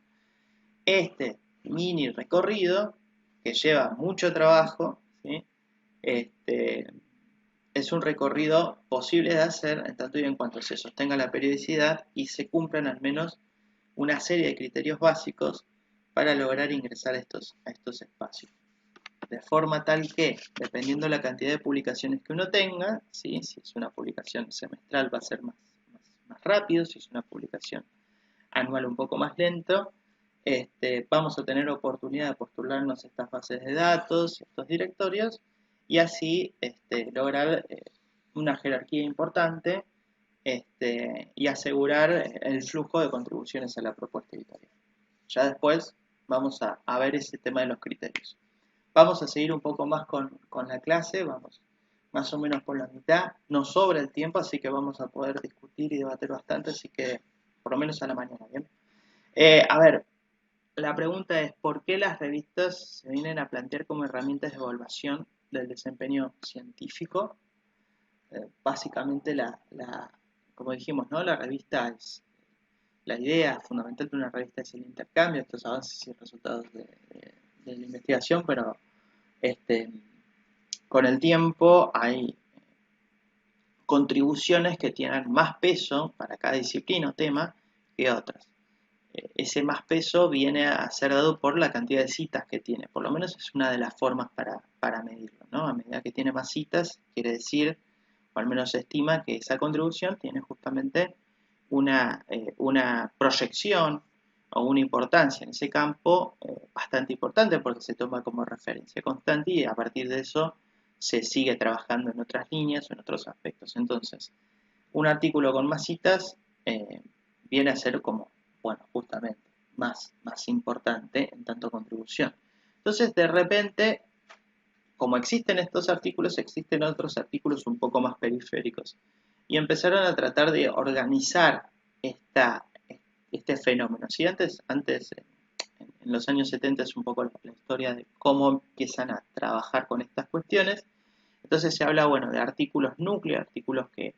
Este mini recorrido, que lleva mucho trabajo, ¿sí? Es un recorrido posible de hacer en tanto y en cuanto se sostenga la periodicidad y se cumplan al menos una serie de criterios básicos para lograr ingresar a estos espacios. De forma tal que, dependiendo la cantidad de publicaciones que uno tenga, ¿sí? Si es una publicación semestral va a ser más rápido, si es una publicación anual un poco más lento, vamos a tener oportunidad de postularnos estas bases de datos, estos directorios, y así lograr una jerarquía importante y asegurar el flujo de contribuciones a la propuesta editorial. Ya después vamos a ver ese tema de los criterios. Vamos a seguir un poco más con la clase, vamos más o menos por la mitad, nos sobra el tiempo, así que vamos a poder discutir y debatir bastante, así que por lo menos a la mañana, ¿bien? A ver, la pregunta es, ¿por qué las revistas se vienen a plantear como herramientas de evaluación del desempeño científico? Básicamente, como dijimos, ¿no? La idea fundamental de una revista es el intercambio, estos avances y resultados de la investigación, pero con el tiempo hay contribuciones que tienen más peso para cada disciplina o tema que otras. ese más peso viene a ser dado por la cantidad de citas que tiene. Por lo menos es una de las formas para medirlo, ¿no? A medida que tiene más citas, quiere decir, o al menos se estima que esa contribución tiene justamente una proyección o una importancia en ese campo bastante importante porque se toma como referencia constante y a partir de eso se sigue trabajando en otras líneas o en otros aspectos. Entonces, un artículo con más citas viene a ser como, bueno, justamente más importante en tanto contribución. Entonces, de repente, como existen estos artículos, existen otros artículos un poco más periféricos. Y empezaron a tratar de organizar este fenómeno. Si antes en los años 70 es un poco la historia de cómo empiezan a trabajar con estas cuestiones, entonces se habla, bueno, de artículos núcleo, artículos que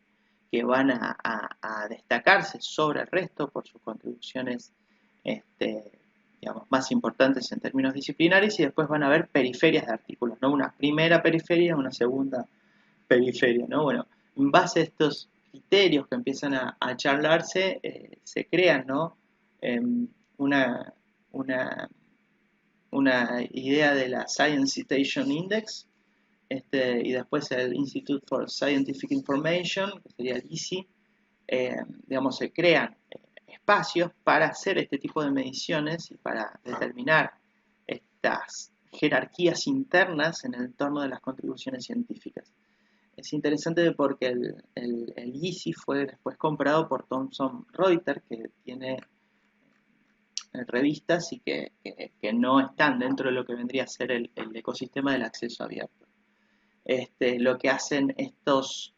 van a destacarse sobre el resto por sus contribuciones digamos, más importantes en términos disciplinarios y después van a haber periferias de artículos, ¿no? Una primera periferia, una segunda periferia, ¿no? Bueno, en base a estos criterios que empiezan a charlarse, se crean, ¿no? Una, una, una idea de la Science Citation Index, y después el Institute for Scientific Information, que sería el ISI, digamos, se crean espacios para hacer este tipo de mediciones y para determinar estas jerarquías internas en el entorno de las contribuciones científicas. Es interesante porque el ISI fue después comprado por Thomson Reuters, que tiene revistas y que no están dentro de lo que vendría a ser el ecosistema del acceso abierto. Lo que hacen estos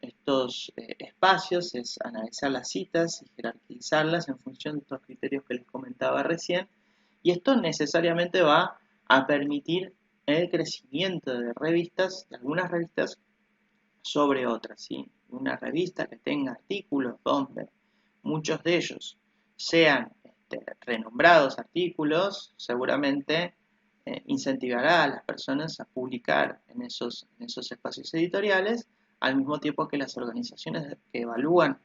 espacios es analizar las citas y jerarquizarlas en función de estos criterios que les comentaba recién, y esto necesariamente va a permitir el crecimiento de revistas, de algunas revistas sobre otras, ¿sí? Una revista que tenga artículos donde muchos de ellos sean renombrados artículos, seguramente incentivará a las personas a publicar en esos espacios editoriales, al mismo tiempo que las organizaciones que evalúan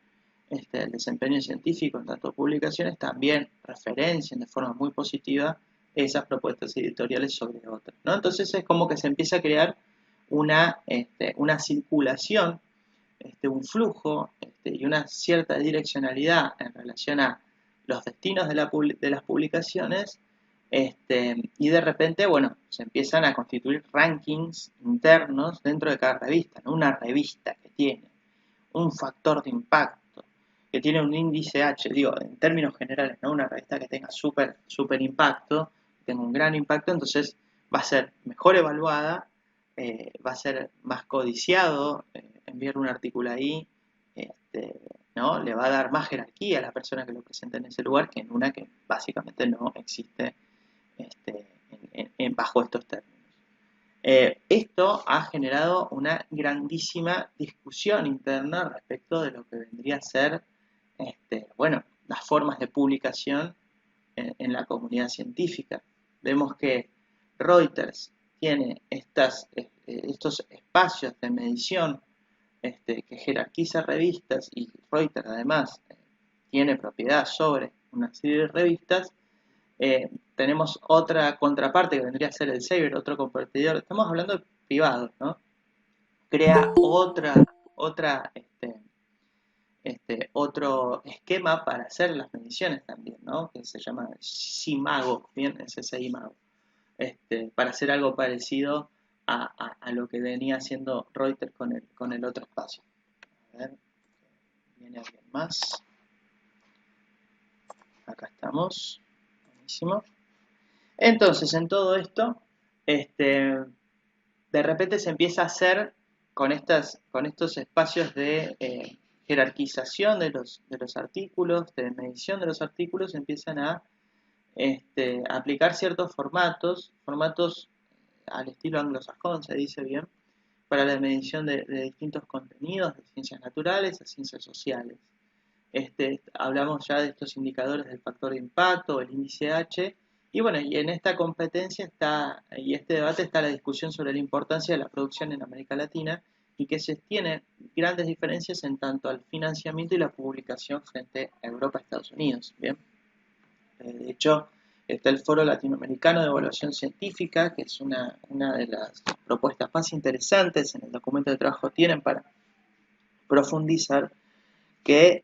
el desempeño científico en tanto publicaciones también referencian de forma muy positiva esas propuestas editoriales sobre otras, ¿no? Entonces es como que se empieza a crear una circulación, un flujo y una cierta direccionalidad en relación a los destinos de las publicaciones, y de repente, bueno, se empiezan a constituir rankings internos dentro de cada revista, ¿no? Una revista que tiene un factor de impacto, que tiene un índice H, digo, en términos generales, ¿no? Una revista que tenga súper impacto, que tenga un gran impacto, entonces va a ser mejor evaluada, va a ser más codiciado enviar un artículo ahí, ¿no? Le va a dar más jerarquía a la persona que lo presenta en ese lugar que en una que básicamente no existe bajo estos términos. Esto ha generado una grandísima discusión interna respecto de lo que vendría a ser, bueno, las formas de publicación en la comunidad científica. Vemos que Reuters tiene estos espacios de medición que jerarquiza revistas y Reuters además tiene propiedad sobre una serie de revistas. Tenemos otra contraparte que vendría a ser el Saber, otro competidor. Estamos hablando de privados, ¿no? Crea otro esquema para hacer las mediciones también, ¿no? Que se llama SIMAGO, bien, SSIMAGO, para hacer algo parecido a lo que venía haciendo Reuters con el otro espacio. A ver, viene alguien más. Acá estamos. Buenísimo. Entonces, en todo esto, de repente se empieza a hacer con estos espacios de jerarquización de los artículos, de medición de los artículos, empiezan a aplicar ciertos formatos al estilo anglosajón, se dice bien, para la medición de distintos contenidos, de ciencias naturales a ciencias sociales. Hablamos ya de estos indicadores del factor de impacto, el índice H, y bueno, y en esta competencia y este debate está la discusión sobre la importancia de la producción en América Latina y que se tienen grandes diferencias en tanto al financiamiento y la publicación frente a Europa y Estados Unidos. Bien, de hecho, está el Foro Latinoamericano de Evaluación Científica, que es una de las propuestas más interesantes en el documento de trabajo tienen para profundizar, que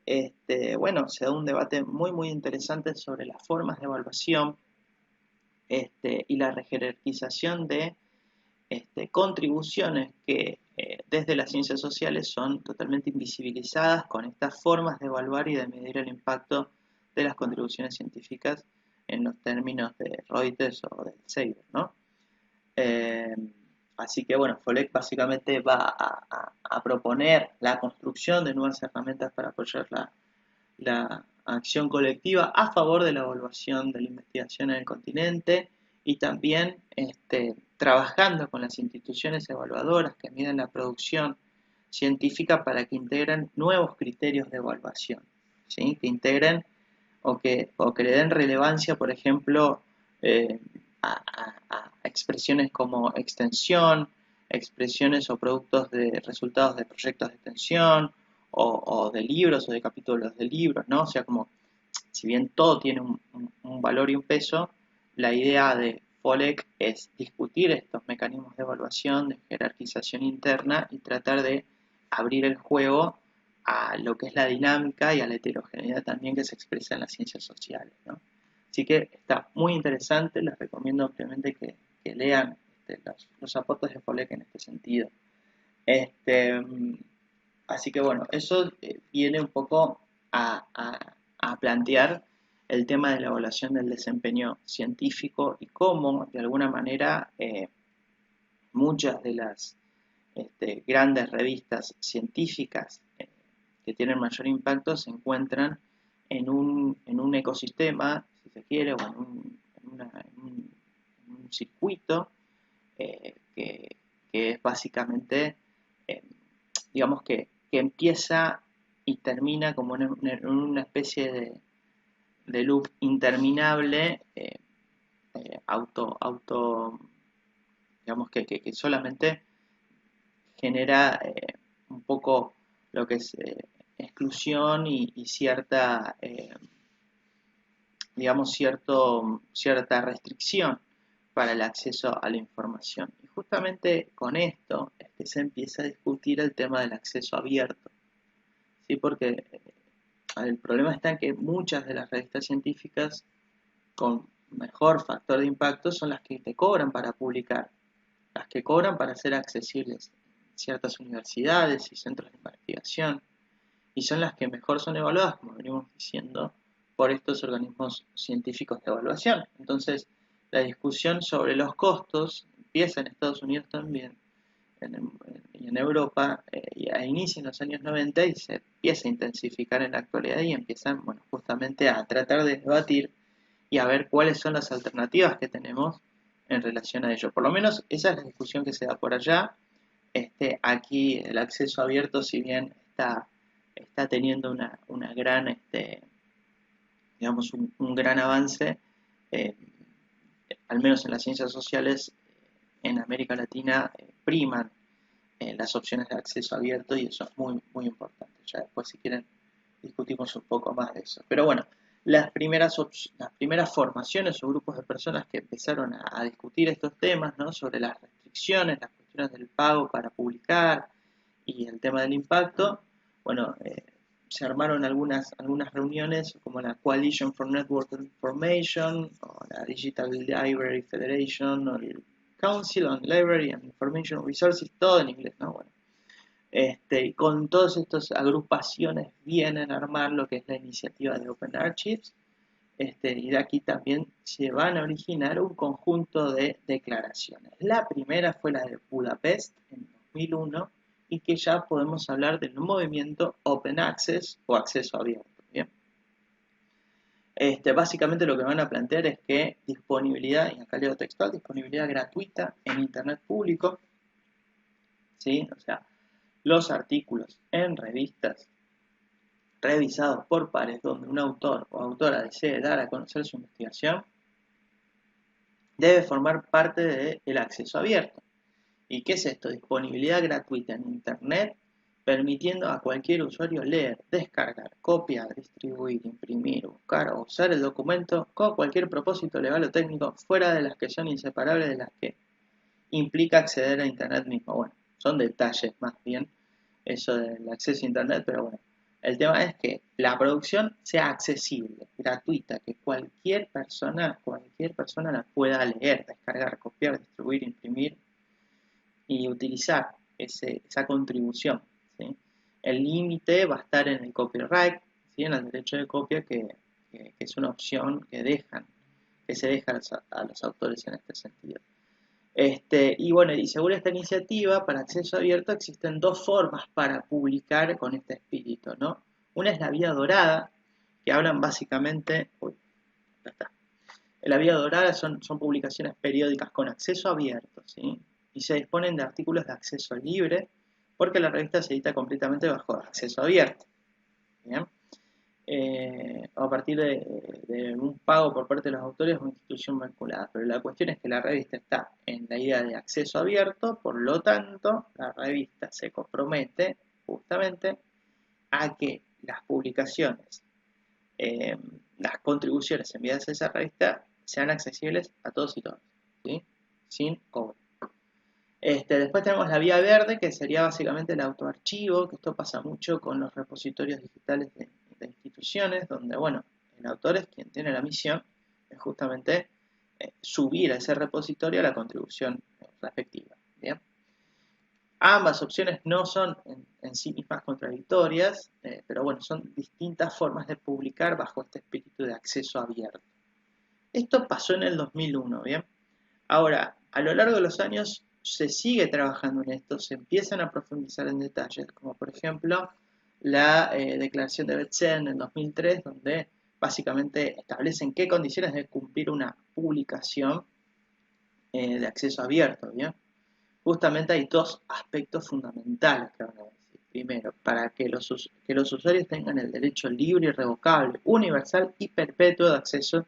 bueno, se da un debate muy interesante sobre las formas de evaluación y la rejerarquización de contribuciones que desde las ciencias sociales son totalmente invisibilizadas con estas formas de evaluar y de medir el impacto de las contribuciones científicas en los términos de Reuters o del Seiber, ¿no? Eh, Así que bueno, FOLEC básicamente va a proponer la construcción de nuevas herramientas para apoyar la acción colectiva a favor de la evaluación de la investigación en el continente y también trabajando con las instituciones evaluadoras que miden la producción científica para que integren nuevos criterios de evaluación, ¿sí? Que integren o que le den relevancia, por ejemplo, a expresiones como extensión, expresiones o productos de resultados de proyectos de extensión, o de libros o de capítulos de libros, ¿no? O sea, como si bien todo tiene un valor y un peso, la idea de FOLEC es discutir estos mecanismos de evaluación, de jerarquización interna y tratar de abrir el juego a lo que es la dinámica y a la heterogeneidad también que se expresa en las ciencias sociales, ¿no? Así que está muy interesante, les recomiendo ampliamente que lean los aportes de FOLEC en este sentido. Este, Así que bueno, eso viene un poco a plantear el tema de la evaluación del desempeño científico y cómo, de alguna manera, muchas de las grandes revistas científicas que tienen mayor impacto se encuentran en un ecosistema, si se quiere, o en un circuito que es básicamente, eh, digamos que empieza y termina como en una especie de loop interminable, digamos que solamente genera un poco lo que es exclusión y cierta, digamos, cierta restricción para el acceso a la información. Y justamente con esto es que se empieza a discutir el tema del acceso abierto, ¿sí? Porque el problema está en que muchas de las revistas científicas con mejor factor de impacto son las que te cobran para publicar, las que cobran para ser accesibles en ciertas universidades y centros de investigación, y son las que mejor son evaluadas, como venimos diciendo, por estos organismos científicos de evaluación. Entonces, la discusión sobre los costos empieza en Estados Unidos también, y en Europa, y a inicios en los años 90 y se empieza a intensificar en la actualidad y empiezan, bueno, justamente a tratar de debatir y a ver cuáles son las alternativas que tenemos en relación a ello. Por lo menos esa es la discusión que se da por allá. Aquí el acceso abierto, si bien está teniendo una gran, digamos, un gran avance, eh, al menos en las ciencias sociales, en América Latina priman las opciones de acceso abierto y eso es muy importante. Ya después, si quieren, discutimos un poco más de eso. Pero bueno, las primeras formaciones o grupos de personas que empezaron a discutir estos temas, ¿no? Sobre las restricciones, las cuestiones del pago para publicar y el tema del impacto, bueno, se armaron algunas reuniones como la Coalition for Network Information o la Digital Library Federation o el Council on Library and Information Resources, todo en inglés, ¿no? Bueno, con todas estas agrupaciones vienen a armar lo que es la iniciativa de Open Archives, y de aquí también se van a originar un conjunto de declaraciones. La primera fue la de Budapest en 2001 y que ya podemos hablar del movimiento Open Access o acceso abierto. ¿Bien? Básicamente lo que van a plantear es que disponibilidad, y acá leo textual, disponibilidad gratuita en Internet público, ¿sí? O sea, los artículos en revistas revisados por pares donde un autor o autora desee dar a conocer su investigación debe formar parte del acceso abierto. ¿Y qué es esto? Disponibilidad gratuita en Internet, permitiendo a cualquier usuario leer, descargar, copiar, distribuir, imprimir, buscar o usar el documento con cualquier propósito legal o técnico fuera de las que son inseparables de las que implica acceder a Internet mismo. Bueno, son detalles más bien eso del acceso a Internet, pero bueno, el tema es que la producción sea accesible, gratuita, que cualquier persona la pueda leer, descargar, copiar, distribuir, imprimir y utilizar esa contribución, ¿sí? El límite va a estar en el copyright, ¿sí? En el derecho de copia, que es una opción que se deja a los autores en este sentido. Y bueno, y según esta iniciativa, para acceso abierto existen dos formas para publicar con este espíritu, ¿no? Una es la vía dorada, que hablan básicamente, uy, ya está. La vía dorada son publicaciones periódicas con acceso abierto, ¿sí? Y se disponen de artículos de acceso libre, porque la revista se edita completamente bajo acceso abierto, ¿bien? A partir de un pago por parte de los autores o institución vinculada. Pero la cuestión es que la revista está en la idea de acceso abierto, por lo tanto, la revista se compromete justamente a que las publicaciones, eh, las contribuciones enviadas a esa revista sean accesibles a todos y todas, ¿sí? Sin cobro. Después tenemos la vía verde, que sería básicamente el autoarchivo, que esto pasa mucho con los repositorios digitales de instituciones, donde, bueno, el autor es quien tiene la misión de justamente subir a ese repositorio la contribución respectiva. ¿Bien? Ambas opciones no son en sí mismas contradictorias, pero bueno, son distintas formas de publicar bajo este espíritu de acceso abierto. Esto pasó en el 2001, ¿bien? Ahora, a lo largo de los años se sigue trabajando en esto, se empiezan a profundizar en detalles, como por ejemplo la declaración de Betsé en el 2003, donde básicamente establecen qué condiciones debe cumplir una publicación de acceso abierto, ¿bien? Justamente hay dos aspectos fundamentales que van a decir. Primero, para que los usuarios tengan el derecho libre, irrevocable, universal y perpetuo de acceso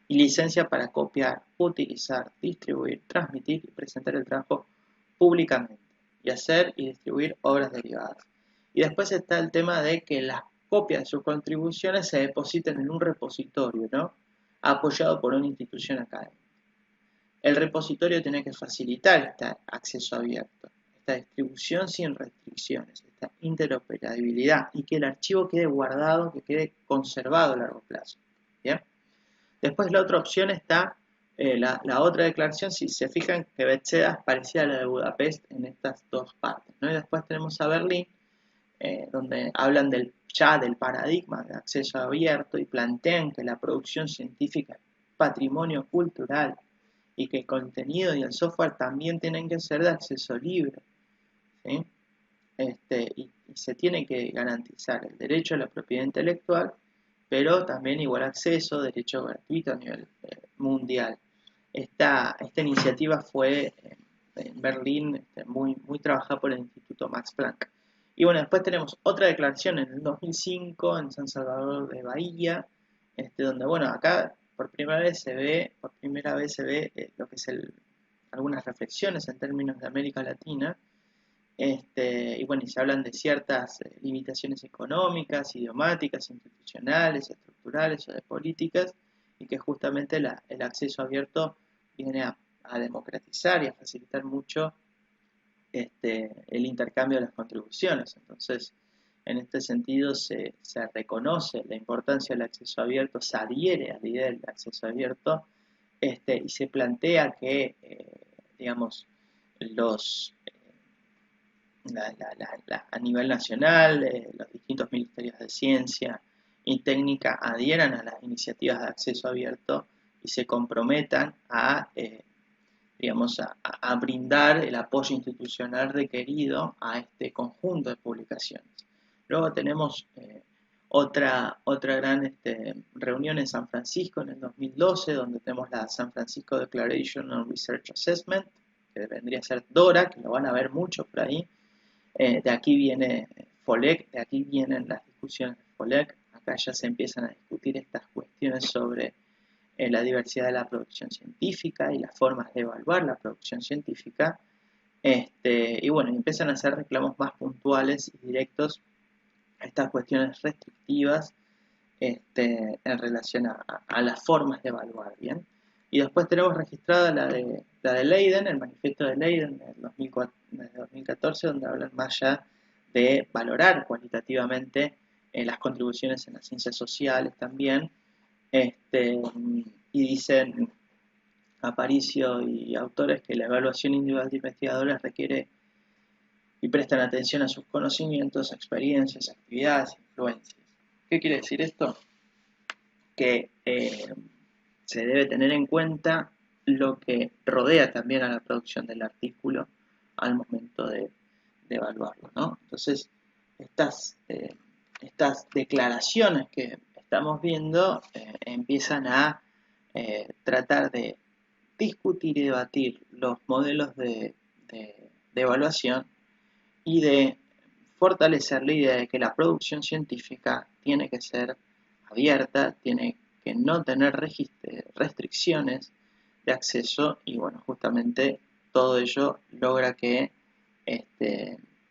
y licencia para copiar, utilizar, distribuir, transmitir y presentar el trabajo públicamente y hacer y distribuir obras derivadas. Y después está el tema de que las copias de sus contribuciones se depositen en un repositorio, ¿no? Apoyado por una institución académica. El repositorio tiene que facilitar este acceso abierto, esta distribución sin restricciones, esta interoperabilidad y que el archivo quede guardado, que quede conservado a largo plazo. ¿Bien? Después la otra opción está, la otra declaración, si se fijan que Betseda es parecida a la de Budapest en estas dos partes, ¿no? Y después tenemos a Berlín, donde hablan ya del paradigma de acceso abierto y plantean que la producción científica es patrimonio cultural y que el contenido y el software también tienen que ser de acceso libre, ¿sí? Y se tiene que garantizar el derecho a la propiedad intelectual, pero también igual acceso, derecho gratuito a nivel mundial. Esta iniciativa fue en Berlín muy trabajada por el Instituto Max Planck. Y bueno, después tenemos otra declaración en el 2005 en San Salvador de Bahía, donde, bueno, acá por primera vez se ve lo que es algunas reflexiones en términos de América Latina, y bueno, y se hablan de ciertas limitaciones económicas, idiomáticas, institucionales, estructurales o de políticas, y que justamente el acceso abierto viene a democratizar y a facilitar mucho el intercambio de las contribuciones. Entonces, en este sentido se reconoce la importancia del acceso abierto, se adhiere a la idea del acceso abierto, y se plantea que, digamos, los a nivel nacional, los distintos ministerios de ciencia y técnica adhieran a las iniciativas de acceso abierto y se comprometan digamos, a brindar el apoyo institucional requerido a este conjunto de publicaciones. Luego tenemos otra gran reunión en San Francisco en el 2012, donde tenemos la San Francisco Declaration on Research Assessment, que vendría a ser DORA, que lo van a ver mucho por ahí. De aquí viene FOLEC, de aquí vienen las discusiones de FOLEC. Acá ya se empiezan a discutir estas cuestiones sobre la diversidad de la producción científica y las formas de evaluar la producción científica. Y bueno, empiezan a hacer reclamos más puntuales y directos a estas cuestiones restrictivas en relación a las formas de evaluar, ¿bien? Y después tenemos registrada la de Leiden, el manifiesto de Leiden del 2014, donde hablan más ya de valorar cualitativamente las contribuciones en las ciencias sociales también, y dicen Aparicio y autores que la evaluación individual de investigadores requiere y prestan atención a sus conocimientos, experiencias, actividades, influencias. ¿Qué quiere decir esto? Que se debe tener en cuenta lo que rodea también a la producción del artículo al momento de evaluarlo, ¿no? Entonces, estas declaraciones que estamos viendo empiezan a tratar de discutir y debatir los modelos de evaluación y de fortalecer la idea de que la producción científica tiene que ser abierta, tiene que no tener restricciones de acceso y bueno, justamente todo ello logra que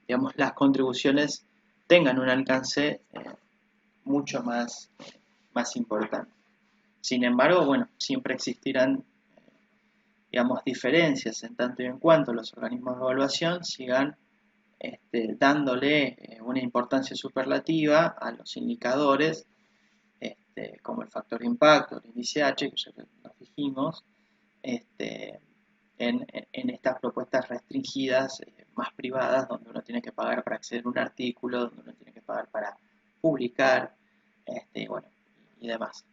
digamos, las contribuciones tengan un alcance mucho más importante. Sin embargo, bueno, siempre existirán digamos, diferencias en tanto y en cuanto los organismos de evaluación sigan dándole una importancia superlativa a los indicadores, como el factor de impacto, el índice H, que ya nos dijimos, este, en estas propuestas restringidas, más privadas, donde uno tiene que pagar para acceder a un artículo, donde uno tiene que pagar para publicar, bueno, y demás.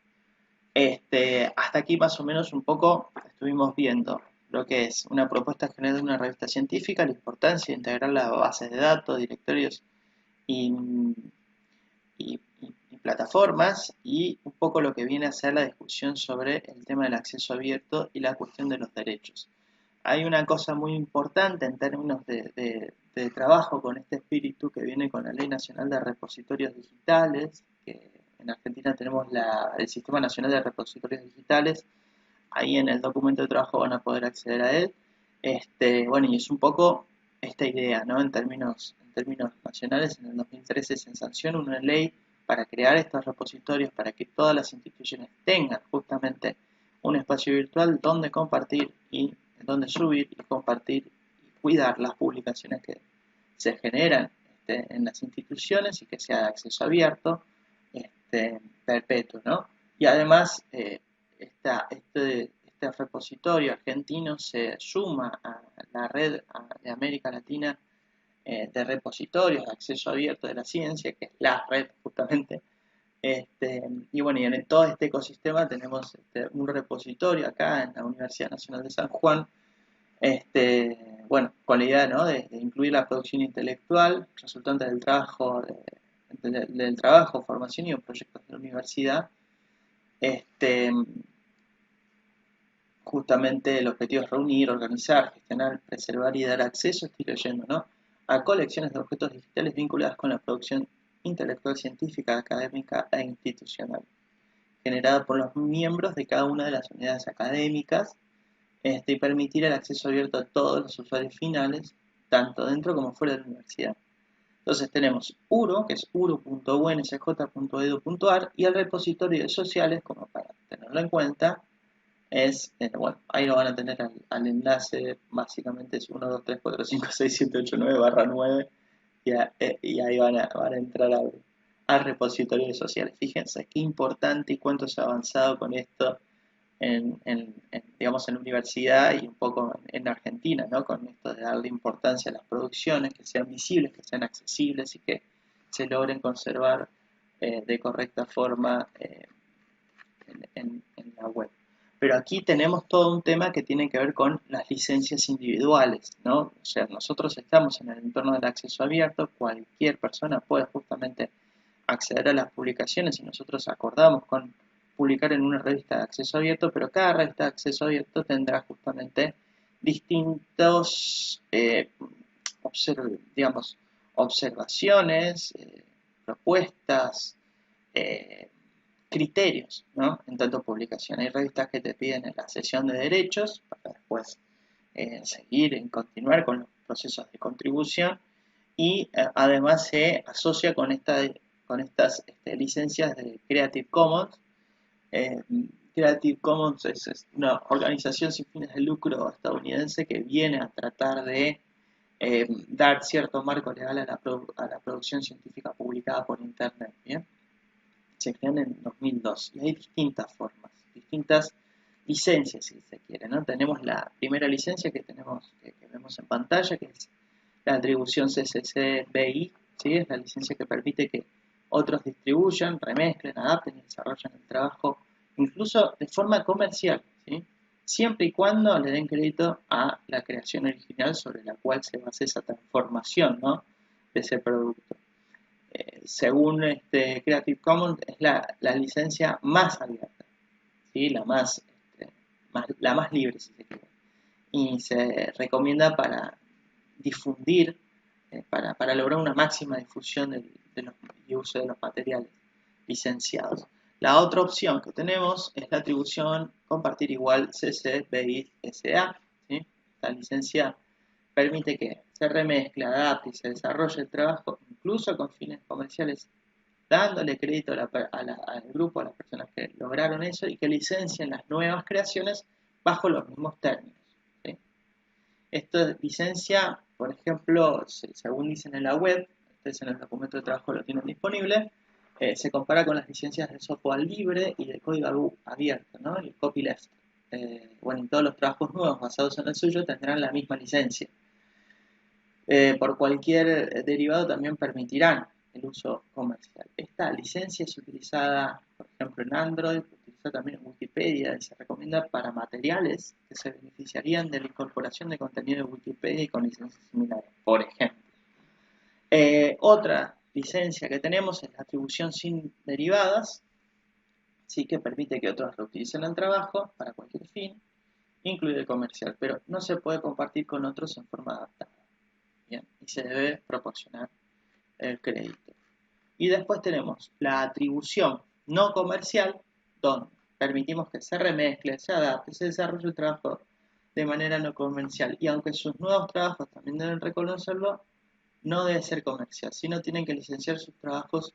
Hasta aquí más o menos un poco estuvimos viendo lo que es una propuesta general de una revista científica, la importancia de integrar las bases de datos, directorios y, y plataformas, y un poco lo que viene a ser la discusión sobre el tema del acceso abierto y la cuestión de los derechos. Hay una cosa muy importante en términos de trabajo con este espíritu que viene con la Ley Nacional de Repositorios Digitales, que en Argentina tenemos el Sistema Nacional de Repositorios Digitales. Ahí en el documento de trabajo van a poder acceder a él. Bueno, y es un poco esta idea, ¿no? En términos nacionales, en el 2013 se sancionó una ley para crear estos repositorios, para que todas las instituciones tengan justamente un espacio virtual donde compartir y donde subir y compartir y cuidar las publicaciones que se generan en las instituciones y que sea de acceso abierto, perpetuo, ¿no? Y además, este repositorio argentino se suma a la red de América Latina de repositorios de acceso abierto de la ciencia, que es la red justamente. Y bueno, y en todo este ecosistema tenemos un repositorio acá en la Universidad Nacional de San Juan, bueno, con la idea, ¿no? de incluir la producción intelectual resultante del trabajo, formación y proyectos de la universidad. Este, Justamente el objetivo es reunir, organizar, gestionar, preservar y dar acceso, estoy leyendo, ¿no? A colecciones de objetos digitales vinculadas con la producción intelectual, científica, académica e institucional, generada por los miembros de cada una de las unidades académicas, y permitir el acceso abierto a todos los usuarios finales, tanto dentro como fuera de la universidad. Entonces tenemos URO, que es uro.unsj.edu.ar, y el repositorio de sociales, como para tenerlo en cuenta, bueno, ahí lo van a tener al enlace, básicamente es 1, 2, 3, 4, 5, 6, 7, 8, 9, barra 9, y ahí van a entrar al repositorio de sociales. Fíjense qué importante y cuánto se ha avanzado con esto digamos, en la universidad y un poco en Argentina, ¿no? Con esto de darle importancia a las producciones, que sean visibles, que sean accesibles y que se logren conservar de correcta forma en la web. Pero aquí tenemos todo un tema que tiene que ver con las licencias individuales, ¿no? O sea, nosotros estamos en el entorno del acceso abierto, cualquier persona puede justamente acceder a las publicaciones y nosotros acordamos con publicar en una revista de acceso abierto, pero cada revista de acceso abierto tendrá justamente distintos, digamos, observaciones, propuestas, eh, criterios, ¿no? En tanto publicación. Hay revistas que te piden en la sesión de derechos para después seguir y continuar con los procesos de contribución y además se asocia con estas licencias de Creative Commons. Eh, Creative Commons es una organización sin fines de lucro estadounidense que viene a tratar de dar cierto marco legal a la producción científica publicada por Internet. ¿Bien? Se crean en 2002 y hay distintas formas, distintas licencias, si se quiere, ¿no? Tenemos la primera licencia que vemos en pantalla, que es la atribución CCC-BY, ¿sí? Es la licencia que permite que otros distribuyan, remezclen, adapten y desarrollen el trabajo, incluso de forma comercial, ¿sí? Siempre y cuando le den crédito a la creación original sobre la cual se basa esa transformación, ¿no?, de ese producto. Según Creative Commons, es la licencia más abierta, ¿sí? La más libre, si se quiere. Y se recomienda para difundir, para lograr una máxima difusión y uso de los materiales licenciados. La otra opción que tenemos es la atribución compartir igual CC BY SA. ¿Sí? La licencia permite que se remezcle, adapte y se desarrolle el trabajo, incluso con fines comerciales, dándole crédito al grupo, a las personas que lograron eso y que licencien las nuevas creaciones bajo los mismos términos. ¿Sí? Esto licencia, por ejemplo, según dicen en la web, ustedes en el documento de trabajo lo tienen disponible, se compara con las licencias de software libre y de código abierto, ¿no? El copyleft. Bueno, y todos los trabajos nuevos basados en el suyo tendrán la misma licencia. Por cualquier derivado también permitirán el uso comercial. Esta licencia es utilizada, por ejemplo, en Android, utiliza también en Wikipedia y se recomienda para materiales que se beneficiarían de la incorporación de contenido de Wikipedia y con licencias similares, por ejemplo. Otra licencia que tenemos es la atribución sin derivadas, sí, que permite que otros reutilicen el trabajo para cualquier fin, incluido el comercial, pero no se puede compartir con otros en forma adaptada. Bien, y se debe proporcionar el crédito. Y después tenemos la atribución no comercial, donde permitimos que se remezcle, se adapte, se desarrolle el trabajo de manera no comercial. Y aunque sus nuevos trabajos también deben reconocerlo, no debe ser comercial, sino tienen que licenciar sus trabajos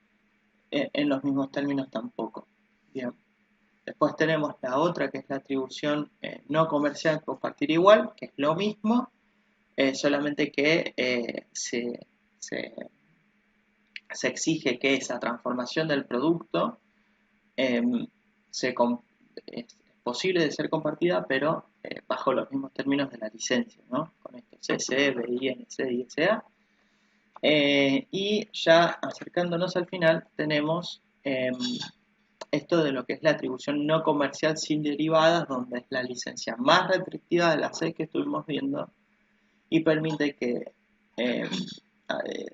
en los mismos términos tampoco. Bien. Después tenemos la otra, que es la atribución no comercial compartir igual, que es lo mismo, solamente que se exige que esa transformación del producto es posible de ser compartida, pero bajo los mismos términos de la licencia, ¿no? Con esto CC, BI, NC y SA. Y ya acercándonos al final, tenemos esto de lo que es la atribución no comercial sin derivadas, donde es la licencia más restrictiva de las 6 que estuvimos viendo y permite que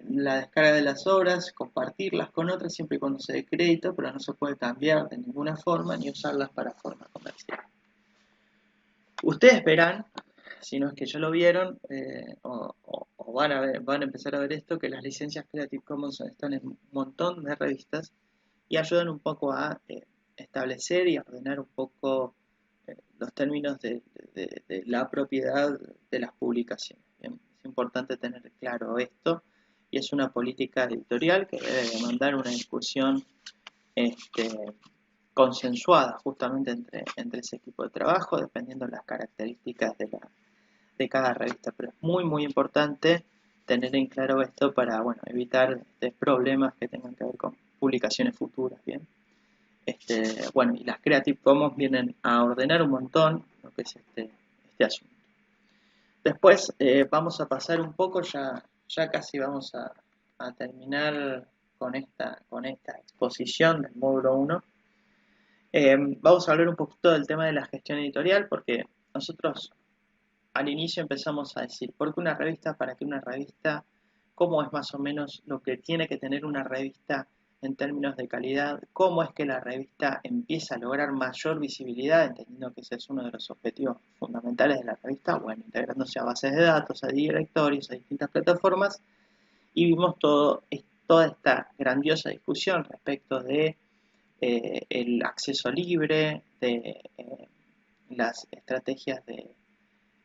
la descarga de las obras, compartirlas con otras siempre y cuando se dé crédito, pero no se puede cambiar de ninguna forma ni usarlas para forma comercial. Ustedes verán, si no es que ya lo vieron, o van a empezar a ver esto, que las licencias Creative Commons están en un montón de revistas y ayudan un poco a establecer y a ordenar un poco los términos de la propiedad de las publicaciones. Bien, es importante tener claro esto y es una política editorial que debe demandar una discusión consensuada justamente entre ese equipo de trabajo, dependiendo de las características de cada revista. Pero es muy, muy importante tener en claro esto para, bueno, evitar problemas que tengan que ver con publicaciones futuras. Bien. Bueno, y las Creative Commons vienen a ordenar un montón lo que es este asunto. Después vamos a pasar un poco, ya casi vamos a terminar con esta exposición del módulo 1. Vamos a hablar un poquito del tema de la gestión editorial, porque nosotros al inicio empezamos a decir, ¿por qué una revista? ¿Para qué una revista? ¿Cómo es más o menos lo que tiene que tener una revista en términos de calidad? ¿Cómo es que la revista empieza a lograr mayor visibilidad, entendiendo que ese es uno de los objetivos fundamentales de la revista? Bueno, integrándose a bases de datos, a directorios, a distintas plataformas, y vimos toda esta grandiosa discusión respecto de el acceso libre, de las estrategias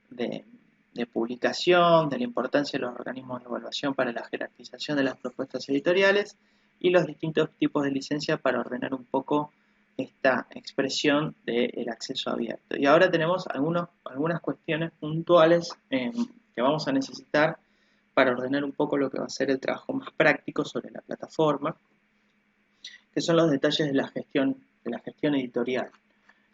de de publicación, de la importancia de los organismos de evaluación para la jerarquización de las propuestas editoriales y los distintos tipos de licencia para ordenar un poco esta expresión del acceso abierto. Y ahora tenemos algunas cuestiones puntuales que vamos a necesitar para ordenar un poco lo que va a ser el trabajo más práctico sobre la plataforma, que son los detalles de la gestión editorial.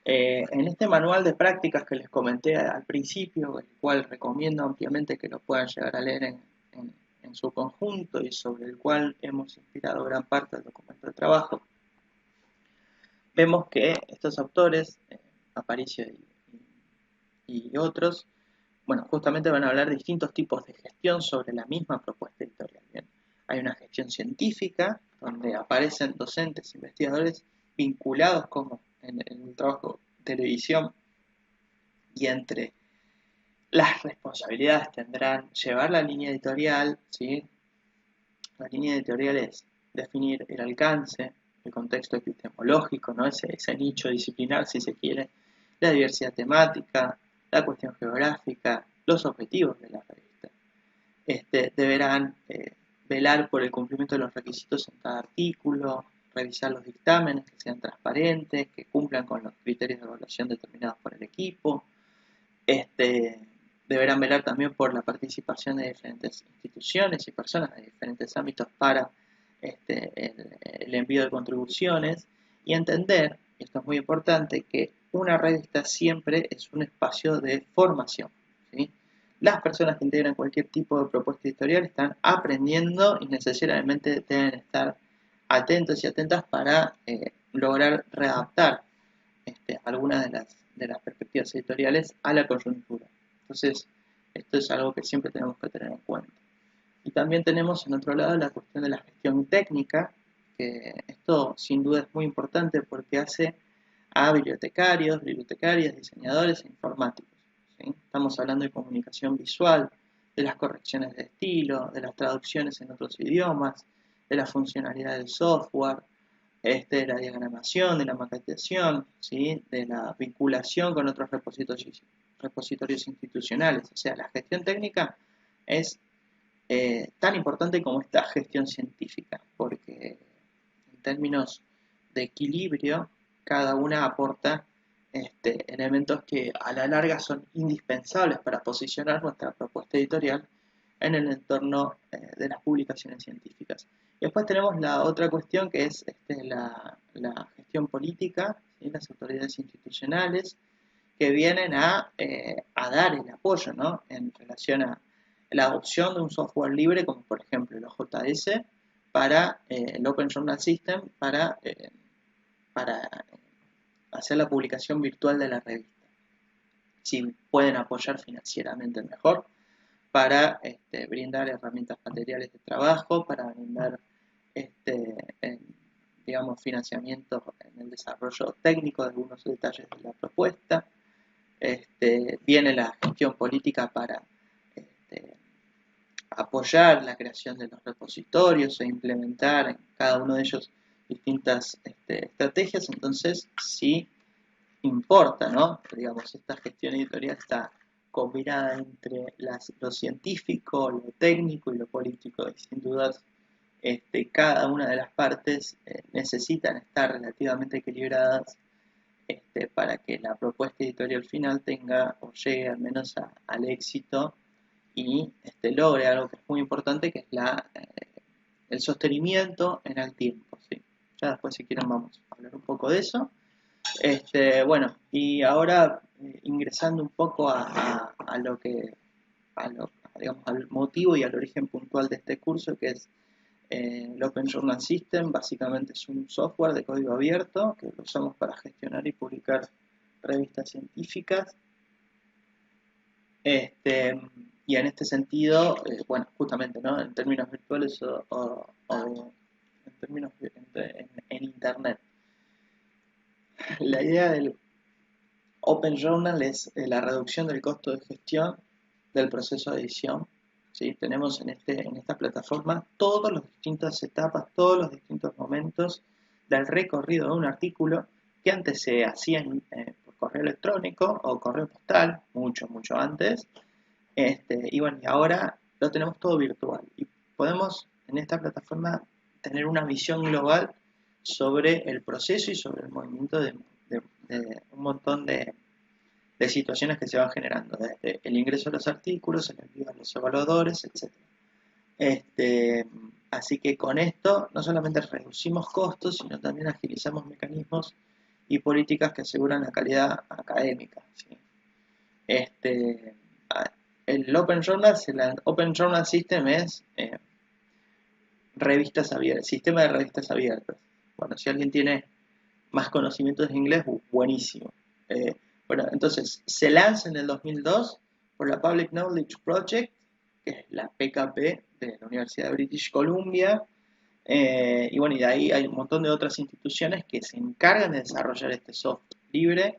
En este manual de prácticas que les comenté al principio, el cual recomiendo ampliamente que lo puedan llegar a leer en su conjunto y sobre el cual hemos inspirado gran parte del documento de trabajo, vemos que estos autores, Aparicio y otros, bueno, justamente van a hablar de distintos tipos de gestión sobre la misma propuesta editorial. Bien, hay una gestión científica, donde aparecen docentes, investigadores vinculados como en el trabajo de televisión, y entre las responsabilidades tendrán llevar la línea editorial, ¿sí? La línea editorial es definir el alcance, el contexto epistemológico, ¿no? Ese nicho disciplinar, si se quiere, la diversidad temática, la cuestión geográfica, los objetivos de la revista. Deberán velar por el cumplimiento de los requisitos en cada artículo, revisar los dictámenes que sean transparentes, que cumplan con los criterios de evaluación determinados por el equipo. Deberán velar también por la participación de diferentes instituciones y personas de diferentes ámbitos para el envío de contribuciones y entender, y esto es muy importante, que una revista siempre es un espacio de formación, ¿sí? Las personas que integran cualquier tipo de propuesta editorial están aprendiendo y necesariamente deben estar atentos y atentas para lograr readaptar algunas de las perspectivas editoriales a la coyuntura. Entonces, esto es algo que siempre tenemos que tener en cuenta. Y también tenemos en otro lado la cuestión de la gestión técnica, que esto sin duda es muy importante porque hace a bibliotecarios, bibliotecarias, diseñadores e informáticos, ¿sí? Estamos hablando de comunicación visual, de las correcciones de estilo, de las traducciones en otros idiomas, de la funcionalidad del software, de la diagramación, de la maquetación, ¿sí? De la vinculación con otros repositorios institucionales. O sea, la gestión técnica es tan importante como esta gestión científica, porque en términos de equilibrio, cada una aporta elementos que a la larga son indispensables para posicionar nuestra propuesta editorial en el entorno de las publicaciones científicas. Y después tenemos la otra cuestión que es la gestión política, ¿sí? Las autoridades institucionales que vienen a dar el apoyo, ¿no? En relación a la adopción de un software libre como por ejemplo el OJS para el Open Journal System para hacer la publicación virtual de la revista. Si pueden apoyar financieramente mejor, para brindar herramientas materiales de trabajo, para brindar digamos, financiamiento en el desarrollo técnico de algunos detalles de la propuesta. Viene la gestión política para apoyar la creación de los repositorios e implementar en cada uno de ellos distintas estrategias. Entonces sí importa, ¿no? Digamos, esta gestión editorial está combinada entre lo científico, lo técnico y lo político, y sin dudas cada una de las partes necesitan estar relativamente equilibradas para que la propuesta editorial final tenga o llegue al menos al éxito y logre algo que es muy importante, que es el sostenimiento en el tiempo, ¿sí? Ya después, si quieren, vamos a hablar un poco de eso. Bueno, y ahora ingresando un poco a lo que, digamos, al motivo y al origen puntual de este curso, que es el Open Journal System. Básicamente es un software de código abierto que lo usamos para gestionar y publicar revistas científicas. Y en este sentido, bueno, justamente, ¿no? En términos virtuales o en términos en Internet. La idea del Open Journal es la reducción del costo de gestión del proceso de edición. ¿Sí? Tenemos en esta plataforma todas las distintas etapas, todos los distintos momentos del recorrido de un artículo que antes se hacían por correo electrónico o correo postal, mucho antes, Y bueno, y ahora lo tenemos todo virtual. Y podemos en esta plataforma tener una visión global sobre el proceso y sobre el movimiento de un montón de situaciones que se van generando, desde el ingreso de los artículos, el envío a los evaluadores, etc. Este, Así que con esto no solamente reducimos costos, sino también agilizamos mecanismos y políticas que aseguran la calidad académica. ¿Sí? Este, el Open Journal, el Open Journal System es revistas abiertas, sistema de revistas abiertas. Bueno, si alguien tiene más conocimientos de inglés, buenísimo. Bueno, entonces se lanza en el 2002 por la Public Knowledge Project, que es la PKP de la Universidad de British Columbia, y bueno, y de ahí hay un montón de otras instituciones que se encargan de desarrollar este software libre.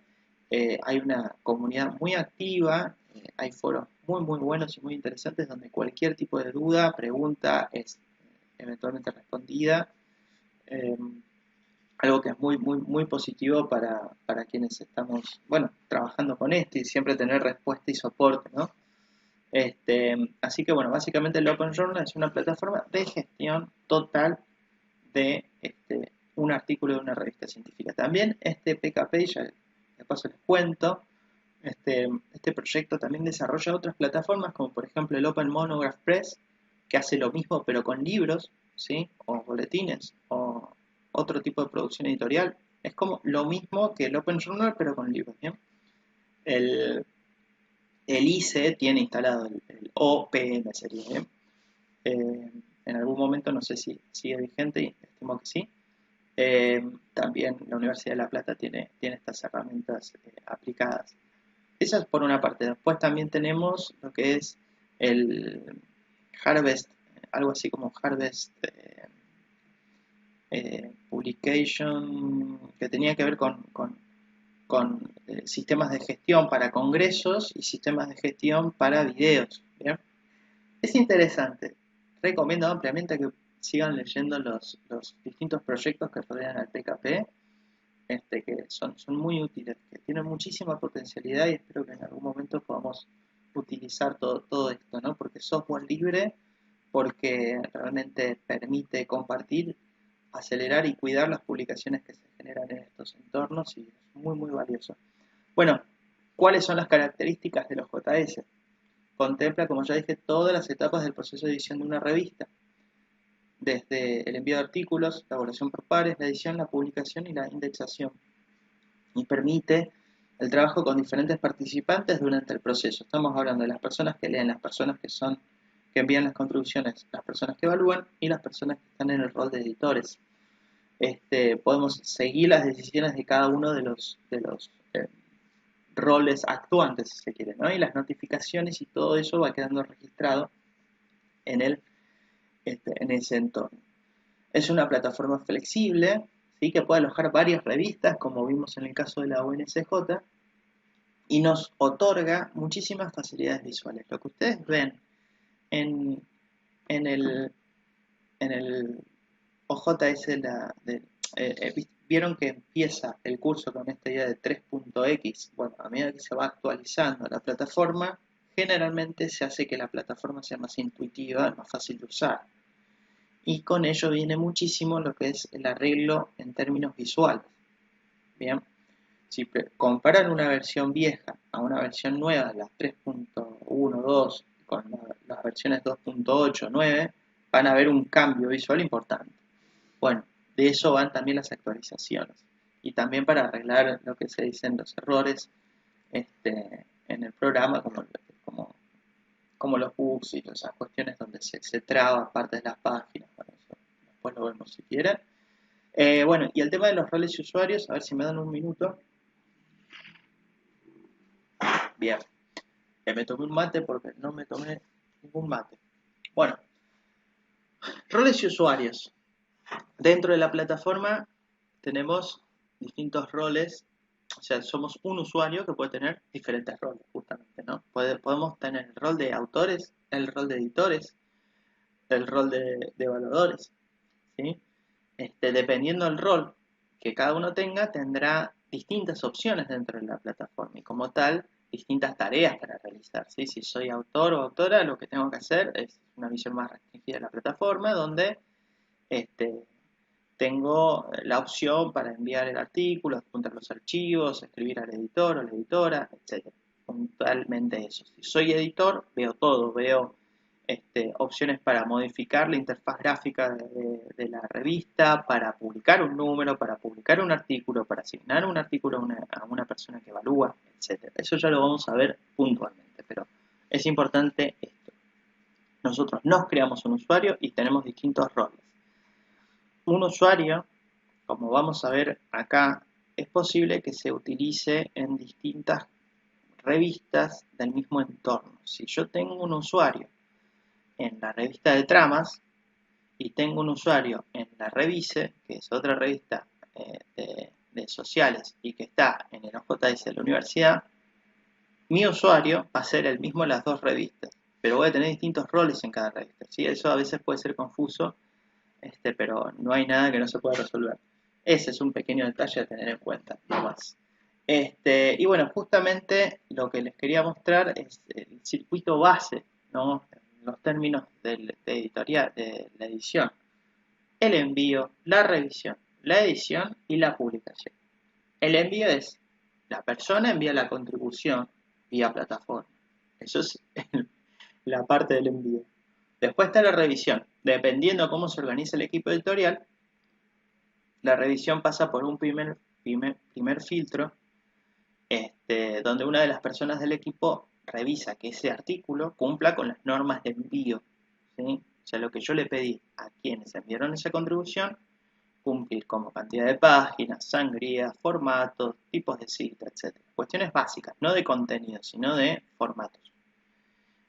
Hay una comunidad muy activa, hay foros muy, muy buenos y muy interesantes donde cualquier tipo de duda, pregunta es eventualmente respondida. Eh, Algo que es muy, muy, muy positivo para quienes estamos, bueno, trabajando con esto y siempre tener respuesta y soporte, ¿no? Así que bueno, básicamente el Open Journal es una plataforma de gestión total de un artículo de una revista científica. También este PKP, ya de paso les cuento, este proyecto también desarrolla otras plataformas como por ejemplo el Open Monograph Press, que hace lo mismo pero con libros, ¿sí? O boletines, o otro tipo de producción editorial. Es como lo mismo que el Open Journal pero con libros, ¿bien? El, el ICE tiene instalado el OPM, sería, ¿bien? En algún momento no sé si sigue vigente, y estimo que sí. También la Universidad de La Plata tiene estas herramientas aplicadas. Eso es por una parte. Después también tenemos lo que es el Harvest, algo así como Harvest Publication, que tenía que ver con sistemas de gestión para congresos y sistemas de gestión para videos. ¿Bien? Es interesante. Recomiendo ampliamente que sigan leyendo los distintos proyectos que rodean al PKP, que son muy útiles, que tienen muchísima potencialidad y espero que en algún momento podamos utilizar todo esto, ¿no? Porque es software libre, porque realmente permite compartir, acelerar y cuidar las publicaciones que se generan en estos entornos y es muy, muy valioso. Bueno, ¿cuáles son las características de los JS? Contempla, como ya dije, todas las etapas del proceso de edición de una revista, desde el envío de artículos, la evaluación por pares, la edición, la publicación y la indexación, y permite el trabajo con diferentes participantes durante el proceso. Estamos hablando de las personas que leen, las personas que envían las contribuciones, las personas que evalúan y las personas que están en el rol de editores. Podemos seguir las decisiones de cada uno de los roles actuantes, si se quiere, ¿no? Y las notificaciones y todo eso va quedando registrado en, en ese entorno. Es una plataforma flexible, ¿sí? Que puede alojar varias revistas, como vimos en el caso de la UNCJ, y nos otorga muchísimas facilidades visuales. Lo que ustedes ven en, en el, en el OJS, vieron que empieza el curso con esta idea de 3.x. Bueno, a medida que se va actualizando la plataforma, generalmente se hace que la plataforma sea más intuitiva, más fácil de usar. Y con ello viene muchísimo lo que es el arreglo en términos visuales. Bien, si comparan una versión vieja a una versión nueva, las 3.1.2 con las versiones 2.8, 9, van a ver un cambio visual importante. Bueno, de eso van también las actualizaciones. Y también para arreglar lo que se dicen los errores en el programa, como los bugs y esas cuestiones donde se traba parte de las páginas. Bueno, eso después lo vemos si quieren. Bueno, y el tema de los roles y usuarios, a ver si me dan un minuto. Bien, me tomé un mate porque no me tomé ningún mate. Bueno, roles y usuarios. Dentro de la plataforma tenemos distintos roles, o sea, somos un usuario que puede tener diferentes roles, justamente, ¿no? Podemos tener el rol de autores, el rol de editores, el rol de evaluadores, ¿sí? Dependiendo del rol que cada uno tenga, tendrá distintas opciones dentro de la plataforma y como tal distintas tareas para realizar, ¿sí? Si soy autor o autora, lo que tengo que hacer es una visión más restringida de la plataforma, donde este, tengo la opción para enviar el artículo, adjuntar los archivos, escribir al editor o la editora, etc. Puntualmente eso. Si soy editor, veo todo, veo opciones para modificar la interfaz gráfica de la revista, para publicar un número, para publicar un artículo, para asignar un artículo a una persona que evalúa, etc. Eso ya lo vamos a ver puntualmente, pero es importante esto. Nosotros nos creamos un usuario y tenemos distintos roles. Un usuario, como vamos a ver acá, es posible que se utilice en distintas revistas del mismo entorno. Si yo tengo un usuario en la revista de tramas y tengo un usuario en la Revise, que es otra revista de sociales y que está en el OJS de la universidad, mi usuario va a ser el mismo en las dos revistas, pero voy a tener distintos roles en cada revista. ¿Sí? Eso a veces puede ser confuso, pero no hay nada que no se pueda resolver. Ese es un pequeño detalle a tener en cuenta, no más. Y bueno, justamente lo que les quería mostrar es el circuito base, ¿no? Los términos de editorial, de la edición. El envío, la revisión, la edición y la publicación. El envío es, la persona envía la contribución vía plataforma. Eso es la parte del envío. Después está la revisión. Dependiendo cómo se organiza el equipo editorial, la revisión pasa por un primer filtro, donde una de las personas del equipo revisa que ese artículo cumpla con las normas de envío, ¿sí? O sea, lo que yo le pedí a quienes enviaron esa contribución, cumplir como cantidad de páginas, sangría, formatos, tipos de cita, etc. Cuestiones básicas, no de contenido, sino de formatos.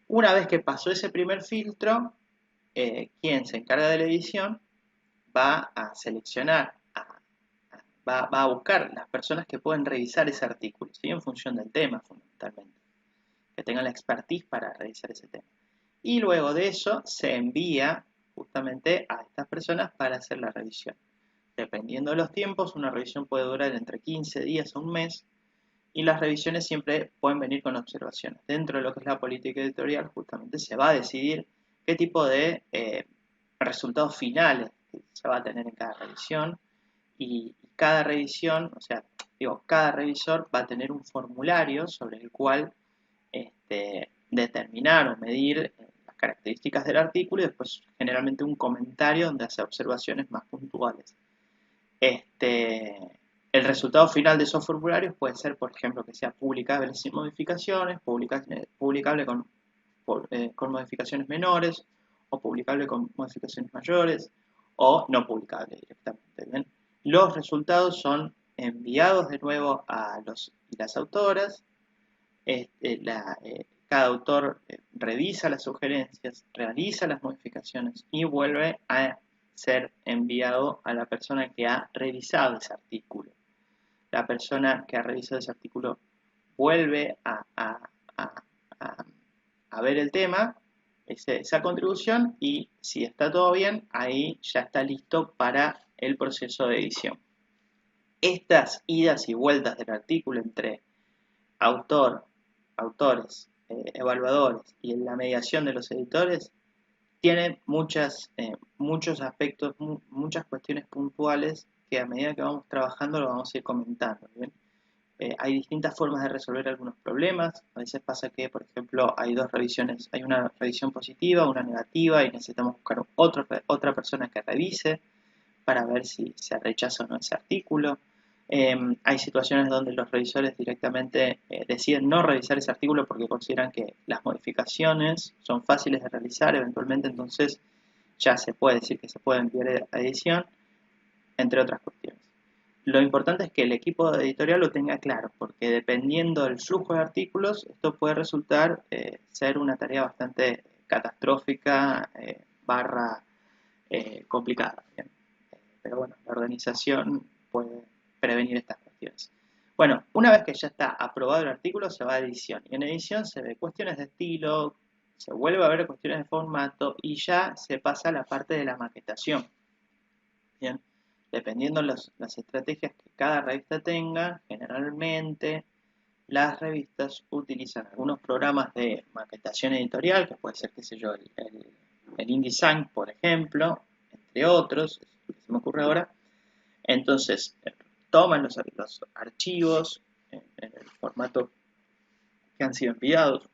Una vez que pasó ese primer filtro, quien se encarga de la edición va a seleccionar, va a buscar las personas que pueden revisar ese artículo, ¿sí? En función del tema, fundamentalmente, que tengan la expertise para revisar ese tema. Y luego de eso se envía justamente a estas personas para hacer la revisión. Dependiendo de los tiempos, una revisión puede durar entre 15 días a un mes, y las revisiones siempre pueden venir con observaciones. Dentro de lo que es la política editorial, justamente se va a decidir qué tipo de resultados finales se va a tener en cada revisión, y cada revisión, o sea, cada revisor va a tener un formulario sobre el cual determinar o medir las características del artículo, y después generalmente un comentario donde hace observaciones más puntuales. El resultado final de esos formularios puede ser, por ejemplo, que sea publicable sin modificaciones, publicable con modificaciones menores, o publicable con modificaciones mayores, o no publicable directamente. ¿Bien? Los resultados son enviados de nuevo a los y las autoras. Cada autor revisa las sugerencias, realiza las modificaciones y vuelve a ser enviado a la persona que ha revisado ese artículo. La persona que ha revisado ese artículo vuelve a ver el tema, esa contribución, y si está todo bien, ahí ya está listo para el proceso de edición. Estas idas y vueltas del artículo entre autores, evaluadores y en la mediación de los editores tiene muchos aspectos, muchas cuestiones puntuales que a medida que vamos trabajando lo vamos a ir comentando. ¿Bien? Hay distintas formas de resolver algunos problemas. A veces pasa que, por ejemplo, hay dos revisiones, hay una revisión positiva, una negativa, y necesitamos buscar otra persona que revise para ver si se rechaza o no ese artículo. Hay situaciones donde los revisores directamente deciden no revisar ese artículo porque consideran que las modificaciones son fáciles de realizar eventualmente, entonces ya se puede decir que se puede enviar a edición, entre otras cuestiones. Lo importante es que el equipo editorial lo tenga claro, porque dependiendo del flujo de artículos, esto puede resultar ser una tarea bastante catastrófica, complicada. ¿Bien? Pero bueno, la organización puede prevenir estas cuestiones. Bueno, una vez que ya está aprobado el artículo, se va a edición. Y en edición se ve cuestiones de estilo, se vuelve a ver cuestiones de formato y ya se pasa a la parte de la maquetación. Bien, dependiendo las estrategias que cada revista tenga, generalmente las revistas utilizan algunos programas de maquetación editorial, que puede ser, qué sé yo, el InDesign, por ejemplo, entre otros, es lo que se me ocurre ahora. Entonces, toman los archivos en el formato que han sido enviados,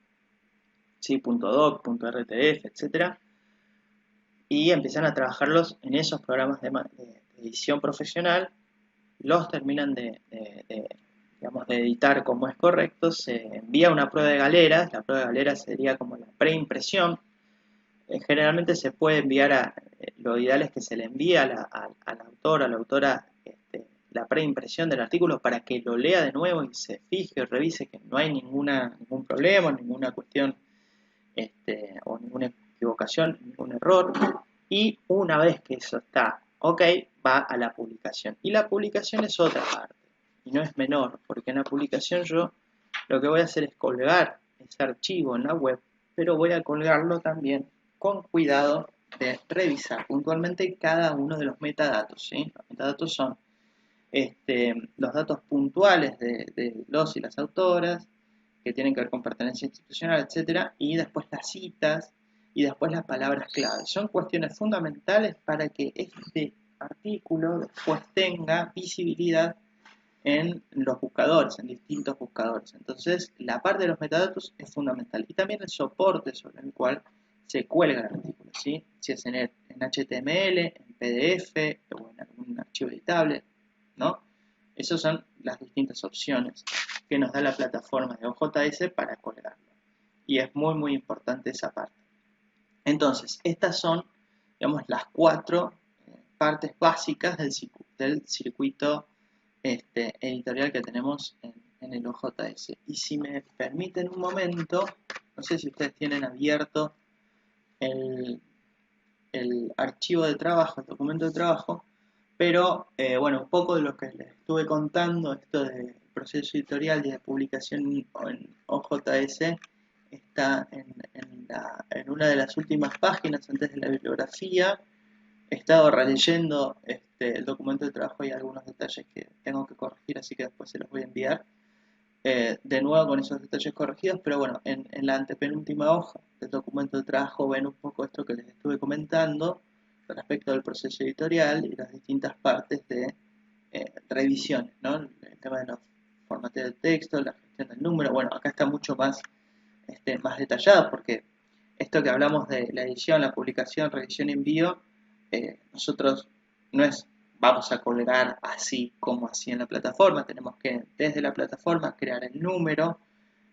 ¿sí? .doc, .rtf, etcétera, y empiezan a trabajarlos en esos programas de edición profesional, los terminan digamos, de editar como es correcto, se envía una prueba de galeras, la prueba de galeras sería como la preimpresión. Generalmente se puede enviar lo ideal es que se le envíe al autor, a la autora, la preimpresión del artículo para que lo lea de nuevo y se fije, revise que no hay ningún problema, ninguna cuestión o ninguna equivocación, ningún error. Y una vez que eso está ok, va a la publicación. Y la publicación es otra parte, y no es menor, porque en la publicación yo lo que voy a hacer es colgar ese archivo en la web, pero voy a colgarlo también con cuidado de revisar puntualmente cada uno de los metadatos, ¿sí? Los metadatos son los datos puntuales de los y las autoras, que tienen que ver con pertenencia institucional, etcétera, y después las citas y después las palabras clave. Son cuestiones fundamentales para que este artículo después tenga visibilidad en los buscadores, en distintos buscadores. Entonces, la parte de los metadatos es fundamental. Y también el soporte sobre el cual se cuelga el artículo, ¿sí? Si es en HTML, en PDF o en algún archivo editable, ¿no? Esas son las distintas opciones que nos da la plataforma de OJS para colgarlo. Y es muy, muy importante esa parte. Entonces, estas son, digamos, las cuatro partes básicas del circuito editorial que tenemos en el OJS. Y si me permiten un momento, no sé si ustedes tienen abierto el, el archivo de trabajo, el documento de trabajo, pero bueno, un poco de lo que les estuve contando, esto del proceso editorial y de publicación en OJS, está en una de las últimas páginas antes de la bibliografía. He estado releyendo el documento de trabajo y algunos detalles que tengo que corregir, así que después se los voy a enviar de nuevo con esos detalles corregidos, pero bueno, en la antepenúltima hoja del documento de trabajo ven un poco esto que les estuve comentando respecto del proceso editorial y las distintas partes de revisiones, ¿no? El tema de los formateos de texto, la gestión del número, bueno, acá está mucho más detallado porque esto que hablamos de la edición, la publicación, revisión y envío, nosotros no es vamos a colgar así como así en la plataforma, tenemos que desde la plataforma crear el número,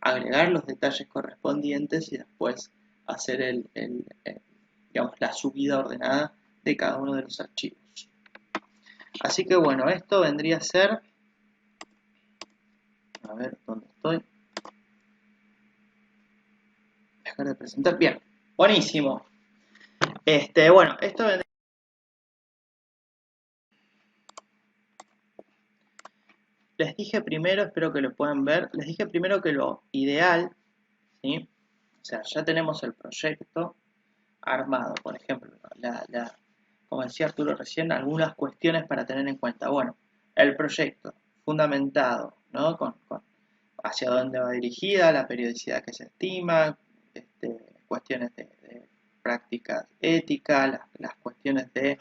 agregar los detalles correspondientes y después hacer digamos, la subida ordenada de cada uno de los archivos. Así que bueno, esto vendría a ser, a ver dónde estoy, dejar de presentar, bien, buenísimo. Bueno, esto vendría. Les dije primero, espero que lo puedan ver, les dije primero que lo ideal, ¿sí? O sea, ya tenemos el proyecto armado, por ejemplo, como decía Arturo recién, algunas cuestiones para tener en cuenta. Bueno, el proyecto fundamentado, ¿no? Hacia dónde va dirigida, la periodicidad que se estima, cuestiones de prácticas éticas, las cuestiones de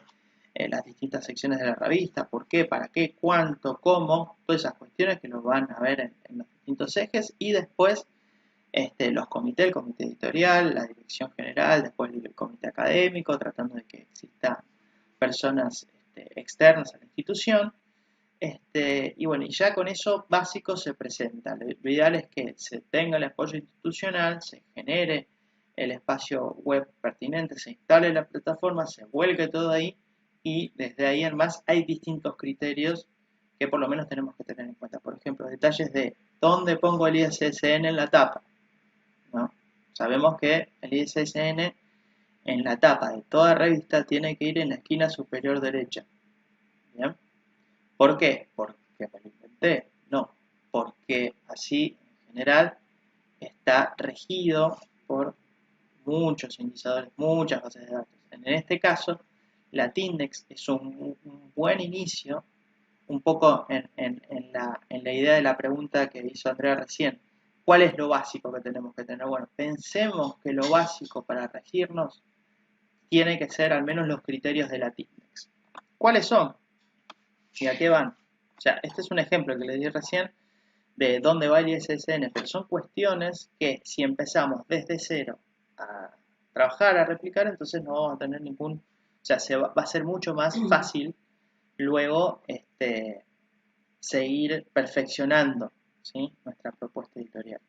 las distintas secciones de la revista, por qué, para qué, cuánto, cómo, todas esas cuestiones que nos van a ver en los distintos ejes y después los comités, el comité editorial, la dirección general, después el comité académico, tratando de que existan personas externas a la institución. Y bueno, y ya con eso básico se presenta. Lo ideal es que se tenga el apoyo institucional, se genere el espacio web pertinente, se instale la plataforma, se vuelque todo ahí y desde ahí en más hay distintos criterios que por lo menos tenemos que tener en cuenta. Por ejemplo, detalles de dónde pongo el ISSN en la tapa, ¿no? Sabemos que el ISSN en la tapa de toda revista tiene que ir en la esquina superior derecha. ¿Bien? ¿Por qué? ¿Porque me lo inventé? No, porque así en general está regido por muchos indicadores, muchas bases de datos. En este caso, la Tindex es un buen inicio un poco en la idea de la pregunta que hizo Andrea recién. ¿Cuál es lo básico que tenemos que tener? Bueno, pensemos que lo básico para regirnos tiene que ser al menos los criterios de la TICMEX. ¿Cuáles son? ¿Y a qué van? O sea, este es un ejemplo que les di recién de dónde va el ISSN, pero son cuestiones que si empezamos desde cero a trabajar, a replicar, entonces no vamos a tener ningún, o sea, va a ser mucho más fácil luego seguir perfeccionando, ¿sí?, nuestra propuesta editorial.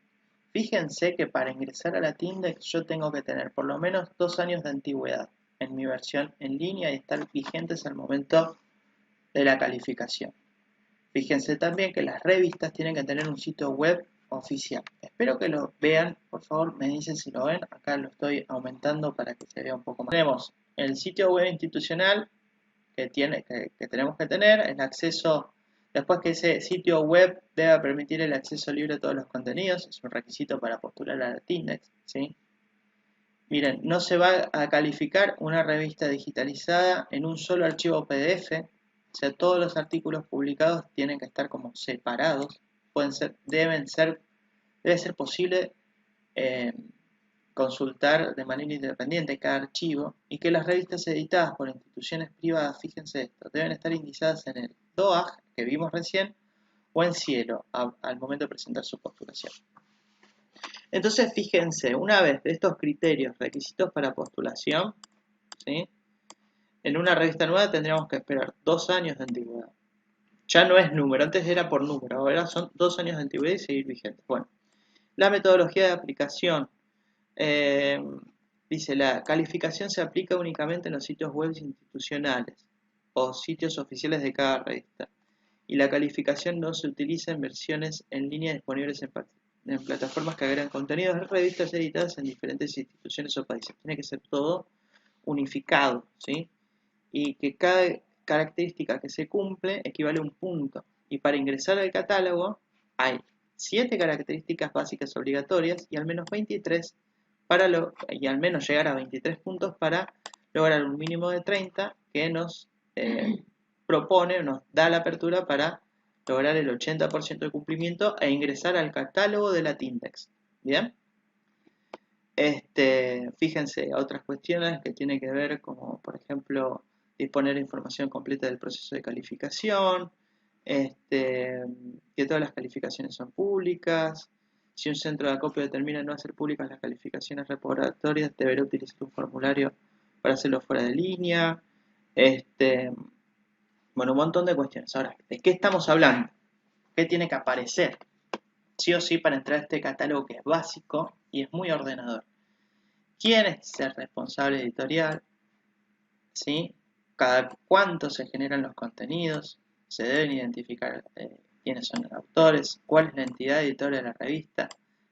Fíjense que para ingresar a la Tindex yo tengo que tener por lo menos 2 años de antigüedad en mi versión en línea y estar vigentes al momento de la calificación. Fíjense también que las revistas tienen que tener un sitio web oficial. Espero que lo vean, por favor, me dicen si lo ven. Acá lo estoy aumentando para que se vea un poco más. Tenemos el sitio web institucional que tenemos que tener, el acceso, después que ese sitio web debe permitir el acceso libre a todos los contenidos, es un requisito para postular a la TINDEX, ¿sí? Miren, no se va a calificar una revista digitalizada en un solo archivo PDF, o sea, todos los artículos publicados tienen que estar como separados, debe ser posible eh, consultar de manera independiente cada archivo y que las revistas editadas por instituciones privadas, fíjense esto, deben estar indicadas en el DOAJ que vimos recién o en Cielo al momento de presentar su postulación. Entonces, fíjense, una vez de estos criterios, requisitos para postulación, ¿sí?, en una revista nueva tendríamos que esperar 2 años de antigüedad. Ya no es número, antes era por número, ahora son 2 años de antigüedad y seguir vigentes. Bueno, la metodología de aplicación. Dice, la calificación se aplica únicamente en los sitios web institucionales o sitios oficiales de cada revista. Y la calificación no se utiliza en versiones en línea disponibles en plataformas que agregan contenidos de revistas editadas en diferentes instituciones o países. Tiene que ser todo unificado, ¿sí? Y que cada característica que se cumple equivale a un punto. Y para ingresar al catálogo hay 7 características básicas obligatorias y al menos 23 y al menos llegar a 23 puntos para lograr un mínimo de 30 que nos propone, nos da la apertura para lograr el 80% de cumplimiento e ingresar al catálogo de la Tindex. ¿Bien? Fíjense, otras cuestiones que tienen que ver como, por ejemplo, disponer de información completa del proceso de calificación, que todas las calificaciones son públicas. Si un centro de acopio determina no hacer públicas las calificaciones reprobatorias, deberá utilizar un formulario para hacerlo fuera de línea. Bueno, un montón de cuestiones. Ahora, ¿de qué estamos hablando? ¿Qué tiene que aparecer? Sí o sí para entrar a este catálogo que es básico y es muy ordenador. ¿Quién es el responsable editorial? ¿Sí? Cada cuánto se generan los contenidos, se deben identificar quiénes son los autores, cuál es la entidad editora de la revista,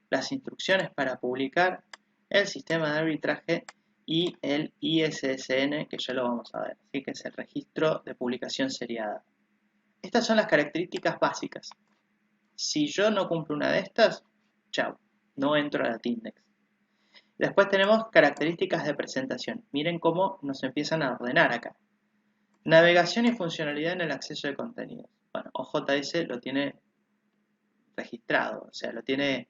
las instrucciones para publicar, el sistema de arbitraje y el ISSN, que ya lo vamos a ver, ¿sí?, que es el registro de publicación seriada. Estas son las características básicas. Si yo no cumplo una de estas, chao, no entro a la Tindex. Después tenemos características de presentación. Miren cómo nos empiezan a ordenar acá. Navegación y funcionalidad en el acceso de contenidos. Bueno, OJS lo tiene registrado, o sea, lo tiene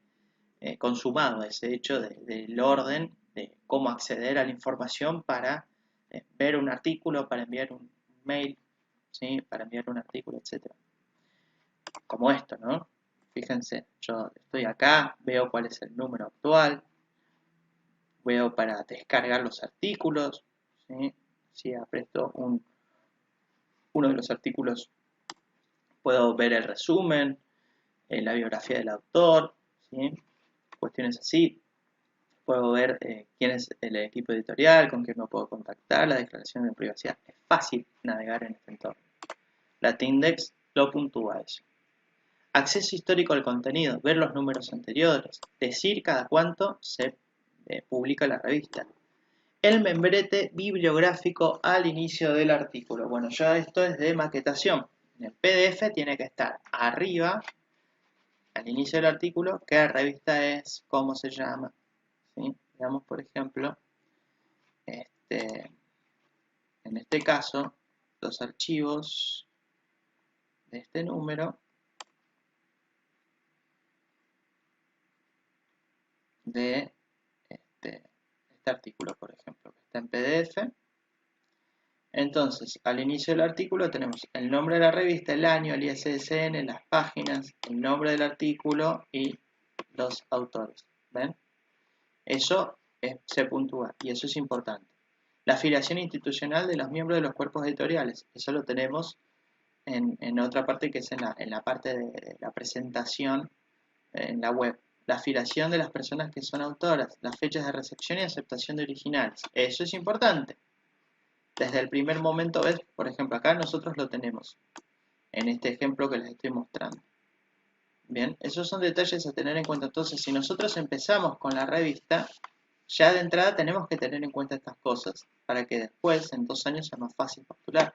consumado ese hecho del orden de cómo acceder a la información para ver un artículo, para enviar un mail, ¿sí?, para enviar un artículo, etc. Como esto, ¿no? Fíjense, yo estoy acá, veo cuál es el número actual, veo para descargar los artículos, ¿sí? Si aprieto uno de los artículos, puedo ver el resumen, la biografía del autor, ¿sí?, cuestiones así. Puedo ver quién es el equipo editorial, con quién me puedo contactar, la declaración de privacidad. Es fácil navegar en este entorno. La Tindex lo puntúa eso. Acceso histórico al contenido, ver los números anteriores, decir cada cuánto se publica la revista. El membrete bibliográfico al inicio del artículo. Bueno, ya esto es de maquetación. En el PDF tiene que estar arriba, al inicio del artículo, qué revista es, cómo se llama, ¿sí? Digamos, por ejemplo, en este caso, los archivos de este número de este artículo, por ejemplo, que está en PDF. Entonces, al inicio del artículo tenemos el nombre de la revista, el año, el ISSN, las páginas, el nombre del artículo y los autores. ¿Ven? Eso se puntúa y eso es importante. La afiliación institucional de los miembros de los cuerpos editoriales, eso lo tenemos en otra parte que es en la parte de la presentación en la web. La afiliación de las personas que son autoras, las fechas de recepción y aceptación de originales, eso es importante. Desde el primer momento, ¿ves? Por ejemplo, acá nosotros lo tenemos en este ejemplo que les estoy mostrando. Bien, esos son detalles a tener en cuenta. Entonces, si nosotros empezamos con la revista, ya de entrada tenemos que tener en cuenta estas cosas para que después, en 2 años, sea más fácil postular.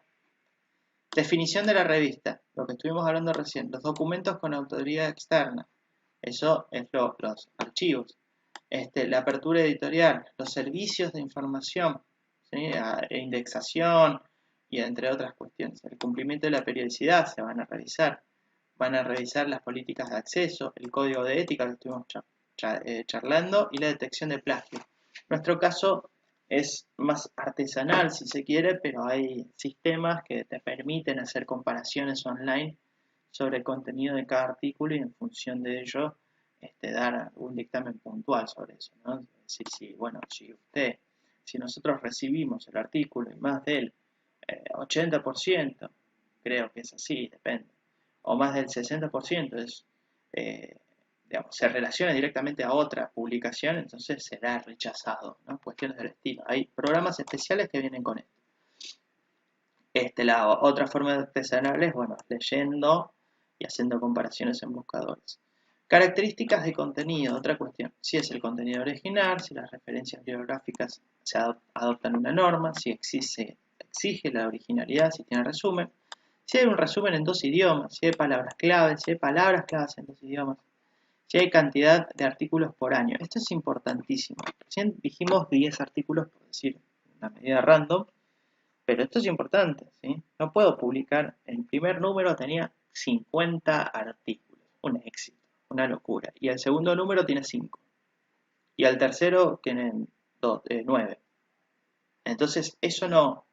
Definición de la revista, lo que estuvimos hablando recién, los documentos con autoría externa, eso es los archivos, la apertura editorial, los servicios de información, ¿sí? Indexación y entre otras cuestiones. El cumplimiento de la periodicidad se van a revisar las políticas de acceso, el código de ética que estuvimos charlando y la detección de plagio. Nuestro caso es más artesanal si se quiere, pero hay sistemas que te permiten hacer comparaciones online sobre el contenido de cada artículo y en función de ello dar un dictamen puntual sobre eso, ¿no? Es decir, si nosotros recibimos el artículo y más del 80%, creo que es así, depende, o más del 60% se relaciona directamente a otra publicación, entonces será rechazado, ¿no? Cuestiones del estilo. Hay programas especiales que vienen con esto. La otra forma de artesanal es, bueno, leyendo y haciendo comparaciones en buscadores. Características de contenido, otra cuestión. Si es el contenido original, si las referencias bibliográficas se adoptan una norma, si exige la originalidad, si tiene resumen, si hay un resumen en 2 idiomas, si hay palabras claves, si hay palabras claves en 2 idiomas, si hay cantidad de artículos por año. Esto es importantísimo. Recién dijimos 10 artículos, por decir una medida random, pero esto es importante, ¿sí? No puedo publicar, el primer número tenía 50 artículos, un éxito, una locura. Y el segundo número tiene 5. Y el tercero tienen 9. Entonces, eso no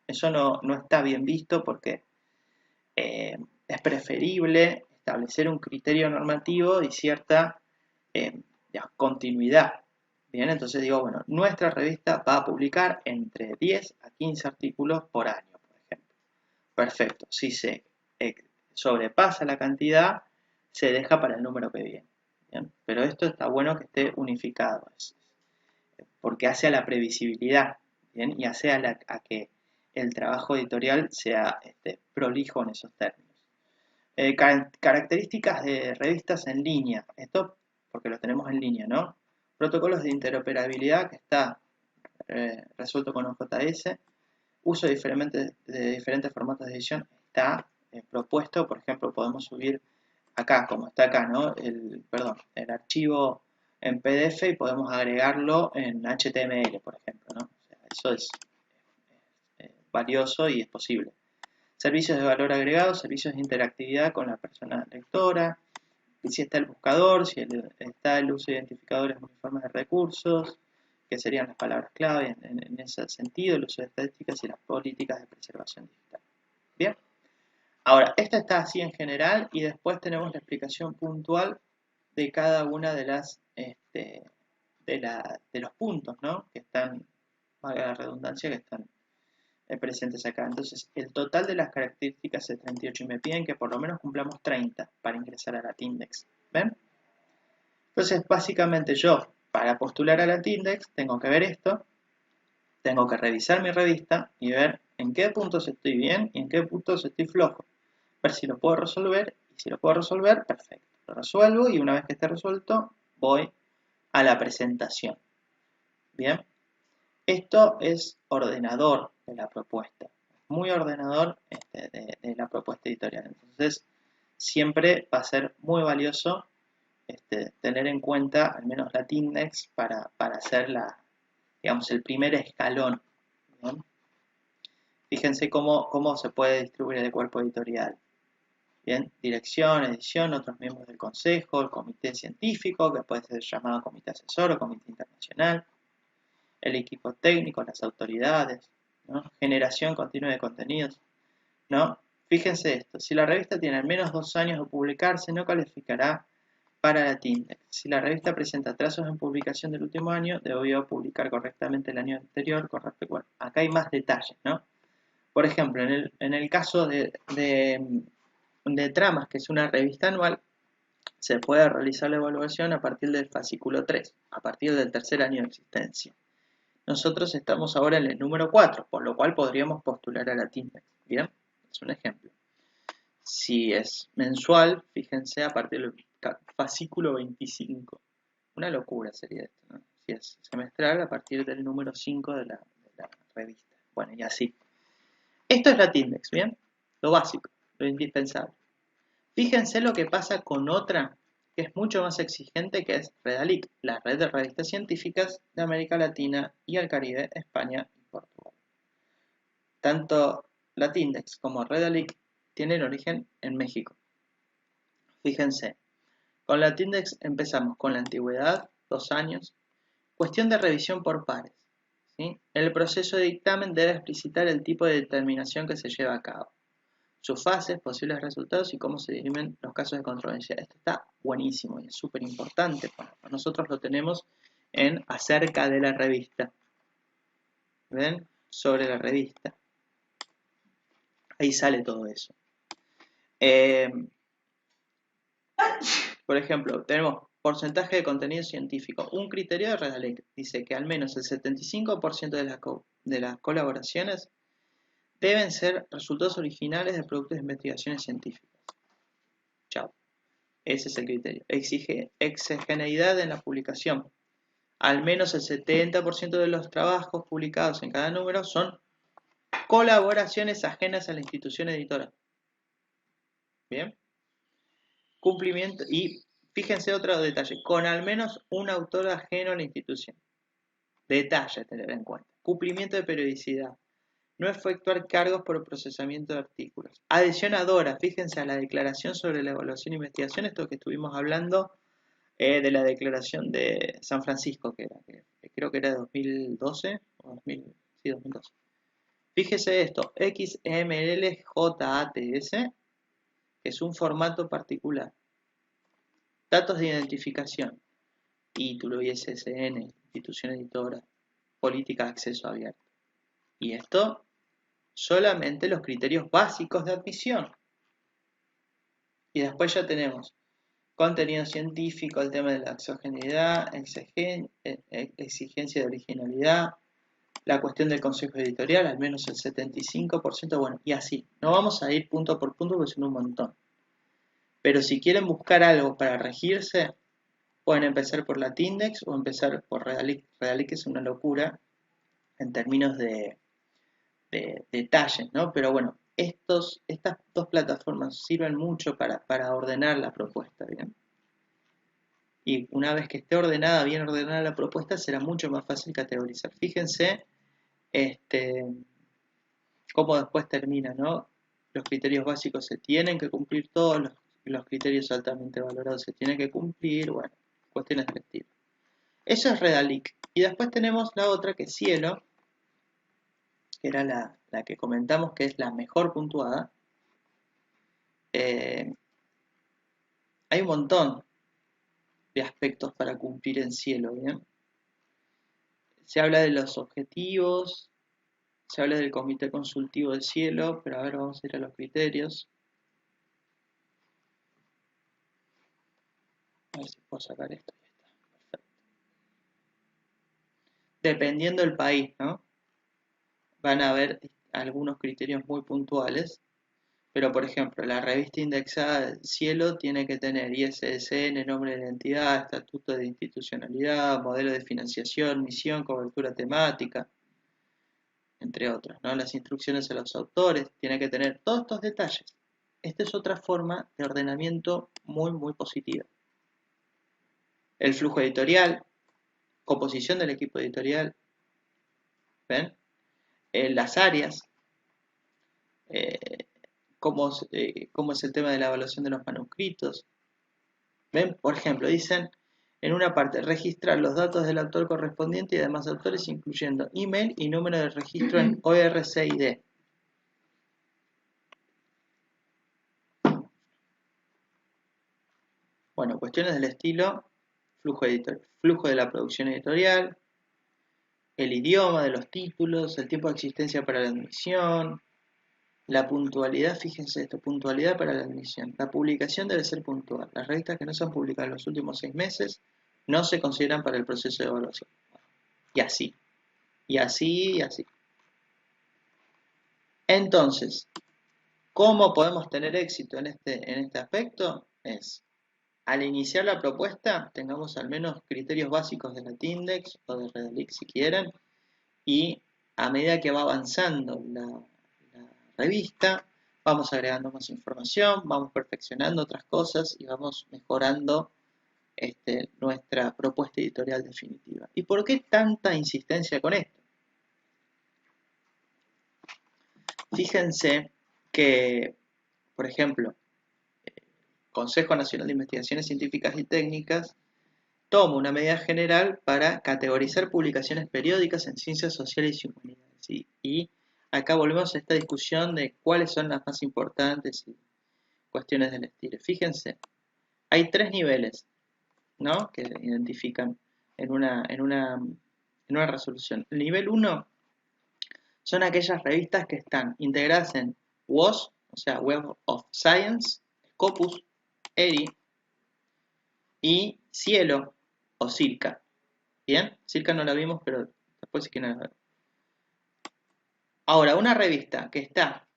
está bien visto porque es preferible establecer un criterio normativo y cierta continuidad. Bien, entonces digo, bueno, nuestra revista va a publicar entre 10 a 15 artículos por año, por ejemplo. Perfecto, si se sobrepasa la cantidad, se deja para el número que viene. ¿Bien? Pero esto está bueno que esté unificado, porque hace a la previsibilidad, ¿bien? Y hace a que el trabajo editorial sea prolijo en esos términos. Características de revistas en línea. Esto porque lo tenemos en línea, ¿no? Protocolos de interoperabilidad que está resuelto con OJS. Uso de diferentes formatos de edición está propuesto. Por ejemplo, podemos subir acá, como está acá, ¿no? El archivo en PDF y podemos agregarlo en HTML, por ejemplo, ¿no? O sea, eso es valioso y es posible. Servicios de valor agregado, servicios de interactividad con la persona lectora, y si está el buscador, si está el uso de identificadores uniformes de recursos, que serían las palabras clave en ese sentido, el uso de estadísticas y las políticas de preservación digital. Bien, ahora, esta está así en general y después tenemos la explicación puntual de cada una de las de los puntos, ¿no? Que están, valga la redundancia, que están presentes acá. Entonces, el total de las características es 38 y me piden que por lo menos cumplamos 30 para ingresar a la Tindex. ¿Ven? Entonces, básicamente yo, para postular a la Tindex, tengo que ver esto, tengo que revisar mi revista y ver en qué puntos estoy bien y en qué puntos estoy flojo. Ver si lo puedo resolver y si lo puedo resolver, perfecto. Lo resuelvo y una vez que esté resuelto, voy a la presentación. Bien. Esto es ordenador de la propuesta, muy ordenador de la propuesta editorial. Entonces, siempre va a ser muy valioso tener en cuenta al menos la Tindex para hacer digamos, el primer escalón, ¿no? Fíjense cómo se puede distribuir el cuerpo editorial. Bien, dirección, edición, otros miembros del consejo, el comité científico, que puede ser llamado comité asesor o comité internacional, el equipo técnico, las autoridades, ¿no? Generación continua de contenidos, ¿no? Fíjense esto, si la revista tiene al menos 2 años de publicarse, no calificará para la TINDEX. Si la revista presenta atrasos en publicación del último año, debió publicar correctamente el año anterior. Bueno, acá hay más detalles, ¿no? Por ejemplo, en el caso de Tramas, que es una revista anual, se puede realizar la evaluación a partir del fascículo 3, a partir del tercer año de existencia. Nosotros estamos ahora en el número 4, por lo cual podríamos postular a la TINDEX. Bien, es un ejemplo. Si es mensual, fíjense a partir del fascículo 25. Una locura sería esto, ¿no? Si es semestral, a partir del número 5 de la revista. Bueno, y así. Esto es la TINDEX, ¿bien? Lo básico, lo indispensable. Fíjense lo que pasa con otra que es mucho más exigente, que es Redalic, la red de revistas científicas de América Latina y el Caribe, España y Portugal. Tanto la TINDEX como Redalic tienen origen en México. Fíjense, con la TINDEX empezamos con la antigüedad, 2 años, cuestión de revisión por pares. ¿Sí? El proceso de dictamen debe explicitar el tipo de determinación que se lleva a cabo, sus fases, posibles resultados y cómo se dirimen los casos de controversia. Esto está buenísimo y es súper importante. Bueno, nosotros lo tenemos en acerca de la revista. ¿Ven? Sobre la revista. Ahí sale todo eso. Por ejemplo, tenemos porcentaje de contenido científico. Un criterio de Redalec dice que al menos el 75% de las colaboraciones deben ser resultados originales de productos de investigaciones científicas. Chao. Ese es el criterio. Exige exegeneidad en la publicación. Al menos el 70% de los trabajos publicados en cada número son colaboraciones ajenas a la institución editora. Bien. Cumplimiento. Y fíjense otro detalle. Con al menos un autor ajeno a la institución. Detalle a tener en cuenta. Cumplimiento de periodicidad. No efectuar cargos por procesamiento de artículos. Adicionadora, fíjense a la declaración sobre la evaluación e investigación, esto que estuvimos hablando de la declaración de San Francisco, que creo que era de 2012, o 2000, sí, 2012. Fíjese esto, XMLJATS, que es un formato particular. Datos de identificación, título, ISSN, institución editora, política de acceso abierto. Y esto solamente los criterios básicos de admisión. Y después ya tenemos contenido científico, el tema de la exogeneidad, exigencia de originalidad, la cuestión del consejo editorial, al menos el 75%, bueno, y así. No vamos a ir punto por punto porque son un montón. Pero si quieren buscar algo para regirse, pueden empezar por la TINDEX o empezar por Redalic. Redalic es una locura en términos de detalles, ¿no? Pero bueno, estas dos plataformas sirven mucho para ordenar la propuesta, ¿bien? Y una vez que esté ordenada, bien ordenada la propuesta, será mucho más fácil categorizar. Fíjense cómo después termina, ¿no? Los criterios básicos se tienen que cumplir todos, los criterios altamente valorados se tienen que cumplir, bueno, cuestiones del estilo. Eso es Redalic. Y después tenemos la otra que es Cielo, que era la que comentamos que es la mejor puntuada. Hay un montón de aspectos para cumplir en Cielo, ¿bien? Se habla de los objetivos, se habla del comité consultivo del Cielo, pero a ver, vamos a ir a los criterios. A ver si puedo sacar esto. Ahí está. Perfecto. Dependiendo del país, ¿no? Van a haber algunos criterios muy puntuales, pero por ejemplo, la revista indexada del Cielo tiene que tener ISSN, nombre de la entidad, estatuto de institucionalidad, modelo de financiación, misión, cobertura temática, entre otros, ¿no? Las instrucciones a los autores, tiene que tener todos estos detalles. Esta es otra forma de ordenamiento muy, muy positiva. El flujo editorial, composición del equipo editorial, ¿ven? Las áreas, cómo es el tema de la evaluación de los manuscritos. ¿Ven? Por ejemplo, dicen en una parte, registrar los datos del autor correspondiente y demás autores, incluyendo email y número de registro en ORCID. Bueno, cuestiones del estilo, flujo de la producción editorial, el idioma de los títulos, el tiempo de existencia para la admisión, la puntualidad, fíjense esto, puntualidad para la admisión. La publicación debe ser puntual. Las revistas que no se han publicado en los últimos 6 meses no se consideran para el proceso de evaluación. Y así, y así, y así. Entonces, ¿cómo podemos tener éxito en este aspecto? Es, al iniciar la propuesta, tengamos al menos criterios básicos de la Tindex o de Redalic si quieren, y a medida que va avanzando la revista, vamos agregando más información, vamos perfeccionando otras cosas y vamos mejorando nuestra propuesta editorial definitiva. ¿Y por qué tanta insistencia con esto? Fíjense que, por ejemplo, Consejo Nacional de Investigaciones Científicas y Técnicas toma una medida general para categorizar publicaciones periódicas en ciencias sociales y humanidades. Y acá volvemos a esta discusión de cuáles son las más importantes y cuestiones del estilo. Fíjense, hay 3 niveles, ¿no?, que identifican en una resolución. El nivel 1 son aquellas revistas que están integradas en WOS, o sea, Web of Science, Scopus, ERI y Cielo o Circa. ¿Bien? Circa no la vimos, pero después sí que no la vemos. Ahora, una revista que está,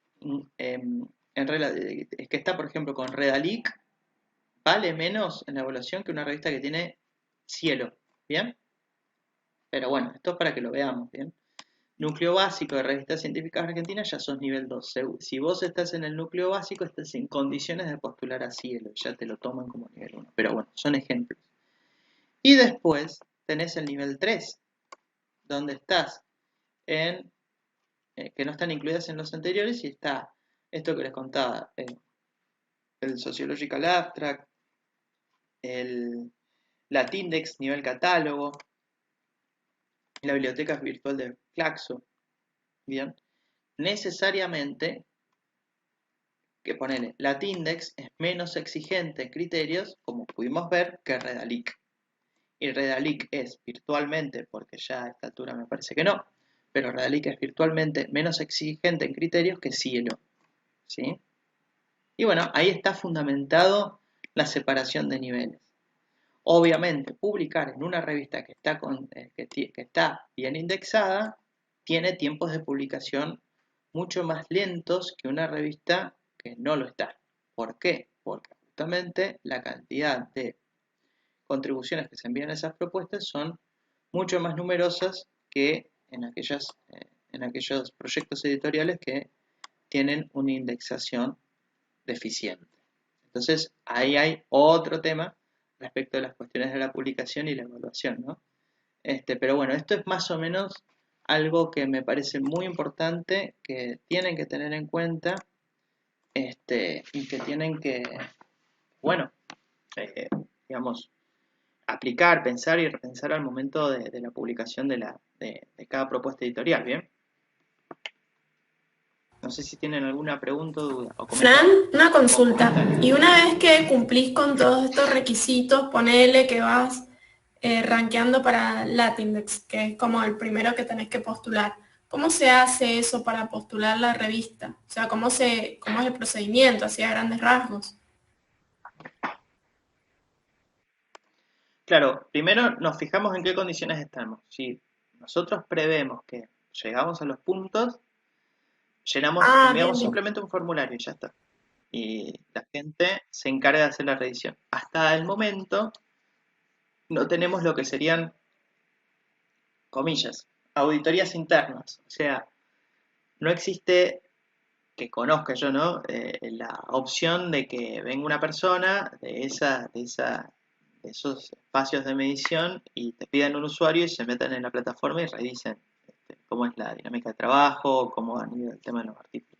que está, por ejemplo, con Redalic, vale menos en la evaluación que una revista que tiene Cielo. ¿Bien? Pero bueno, esto es para que lo veamos. ¿Bien? Núcleo básico de revistas científicas argentinas, ya sos nivel 2. Si vos estás en el núcleo básico, estás en condiciones de postular a Cielo. Ya te lo toman como nivel 1. Pero bueno, son ejemplos. Y después tenés el nivel 3, donde estás en que no están incluidas en los anteriores, y está esto que les contaba, el Sociological Abstract, la Tindex nivel catálogo, la biblioteca virtual de Claxo. Bien, necesariamente que ponele, la Tindex es menos exigente en criterios, como pudimos ver, que Redalic. Y Redalic es virtualmente, porque ya a esta altura me parece que no, pero Redalic es virtualmente menos exigente en criterios que Cielo. ¿Sí? Y bueno, ahí está fundamentado la separación de niveles. Obviamente, publicar en una revista que está bien indexada tiene tiempos de publicación mucho más lentos que una revista que no lo está. ¿Por qué? Porque justamente la cantidad de contribuciones que se envían a esas propuestas son mucho más numerosas que en aquellos proyectos editoriales que tienen una indexación deficiente. Entonces, ahí hay otro tema respecto de las cuestiones de la publicación y la evaluación, ¿no? Pero bueno, esto es más o menos algo que me parece muy importante, que tienen que tener en cuenta, y que tienen que, bueno, eh, digamos, aplicar, pensar y repensar al momento de la publicación de cada propuesta editorial, ¿bien? No sé si tienen alguna pregunta, duda o Fran, comentario. una consulta. Y una vez que cumplís con todos estos requisitos, ponele que vas rankeando para Latindex, que es como el primero que tenés que postular. ¿Cómo se hace eso para postular la revista? O sea, cómo es el procedimiento, así a grandes rasgos? Claro, primero nos fijamos en qué condiciones estamos. Si nosotros prevemos que llegamos a los puntos, Ah, bien, enviamos bien. simplemente un formulario y ya está. Y la gente se encarga de hacer la revisión. Hasta el momento no tenemos lo que serían, comillas, auditorías internas. O sea, no existe, que conozca yo, ¿no?, la opción de que venga una persona de esos espacios de medición y te pidan un usuario y se metan en la plataforma y revisen cómo es la dinámica de trabajo, cómo va a nivel el tema de los artículos.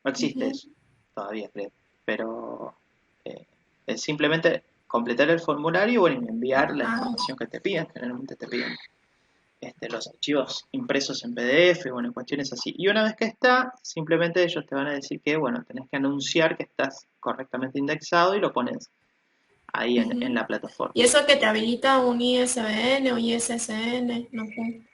No existe Ujú. eso todavía, creo. Pero eh, es simplemente completar el formulario, bueno, y enviar la Ah, información que te piden. Generalmente te piden los archivos impresos en PDF, bueno, cuestiones así. Y una vez que está, simplemente ellos te van a decir que, bueno, tenés que anunciar que estás correctamente indexado y lo pones ahí en ujú. la plataforma. ¿Y eso que te habilita un ISBN o ISSN? No sé.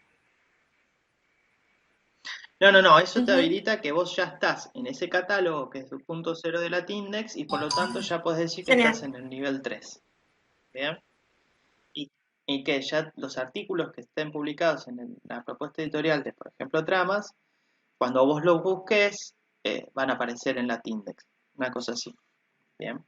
No, no, no, eso te Ujú. habilita que vos ya estás en ese catálogo que es el punto cero de la Tindex y por lo tanto ya podés decir que estás Genial. en el nivel 3. ¿Bien? Y, y que ya los artículos que estén publicados en la propuesta editorial de, por ejemplo, Tramas, cuando vos los busques, van a aparecer en la Tindex. Una cosa así. Bien.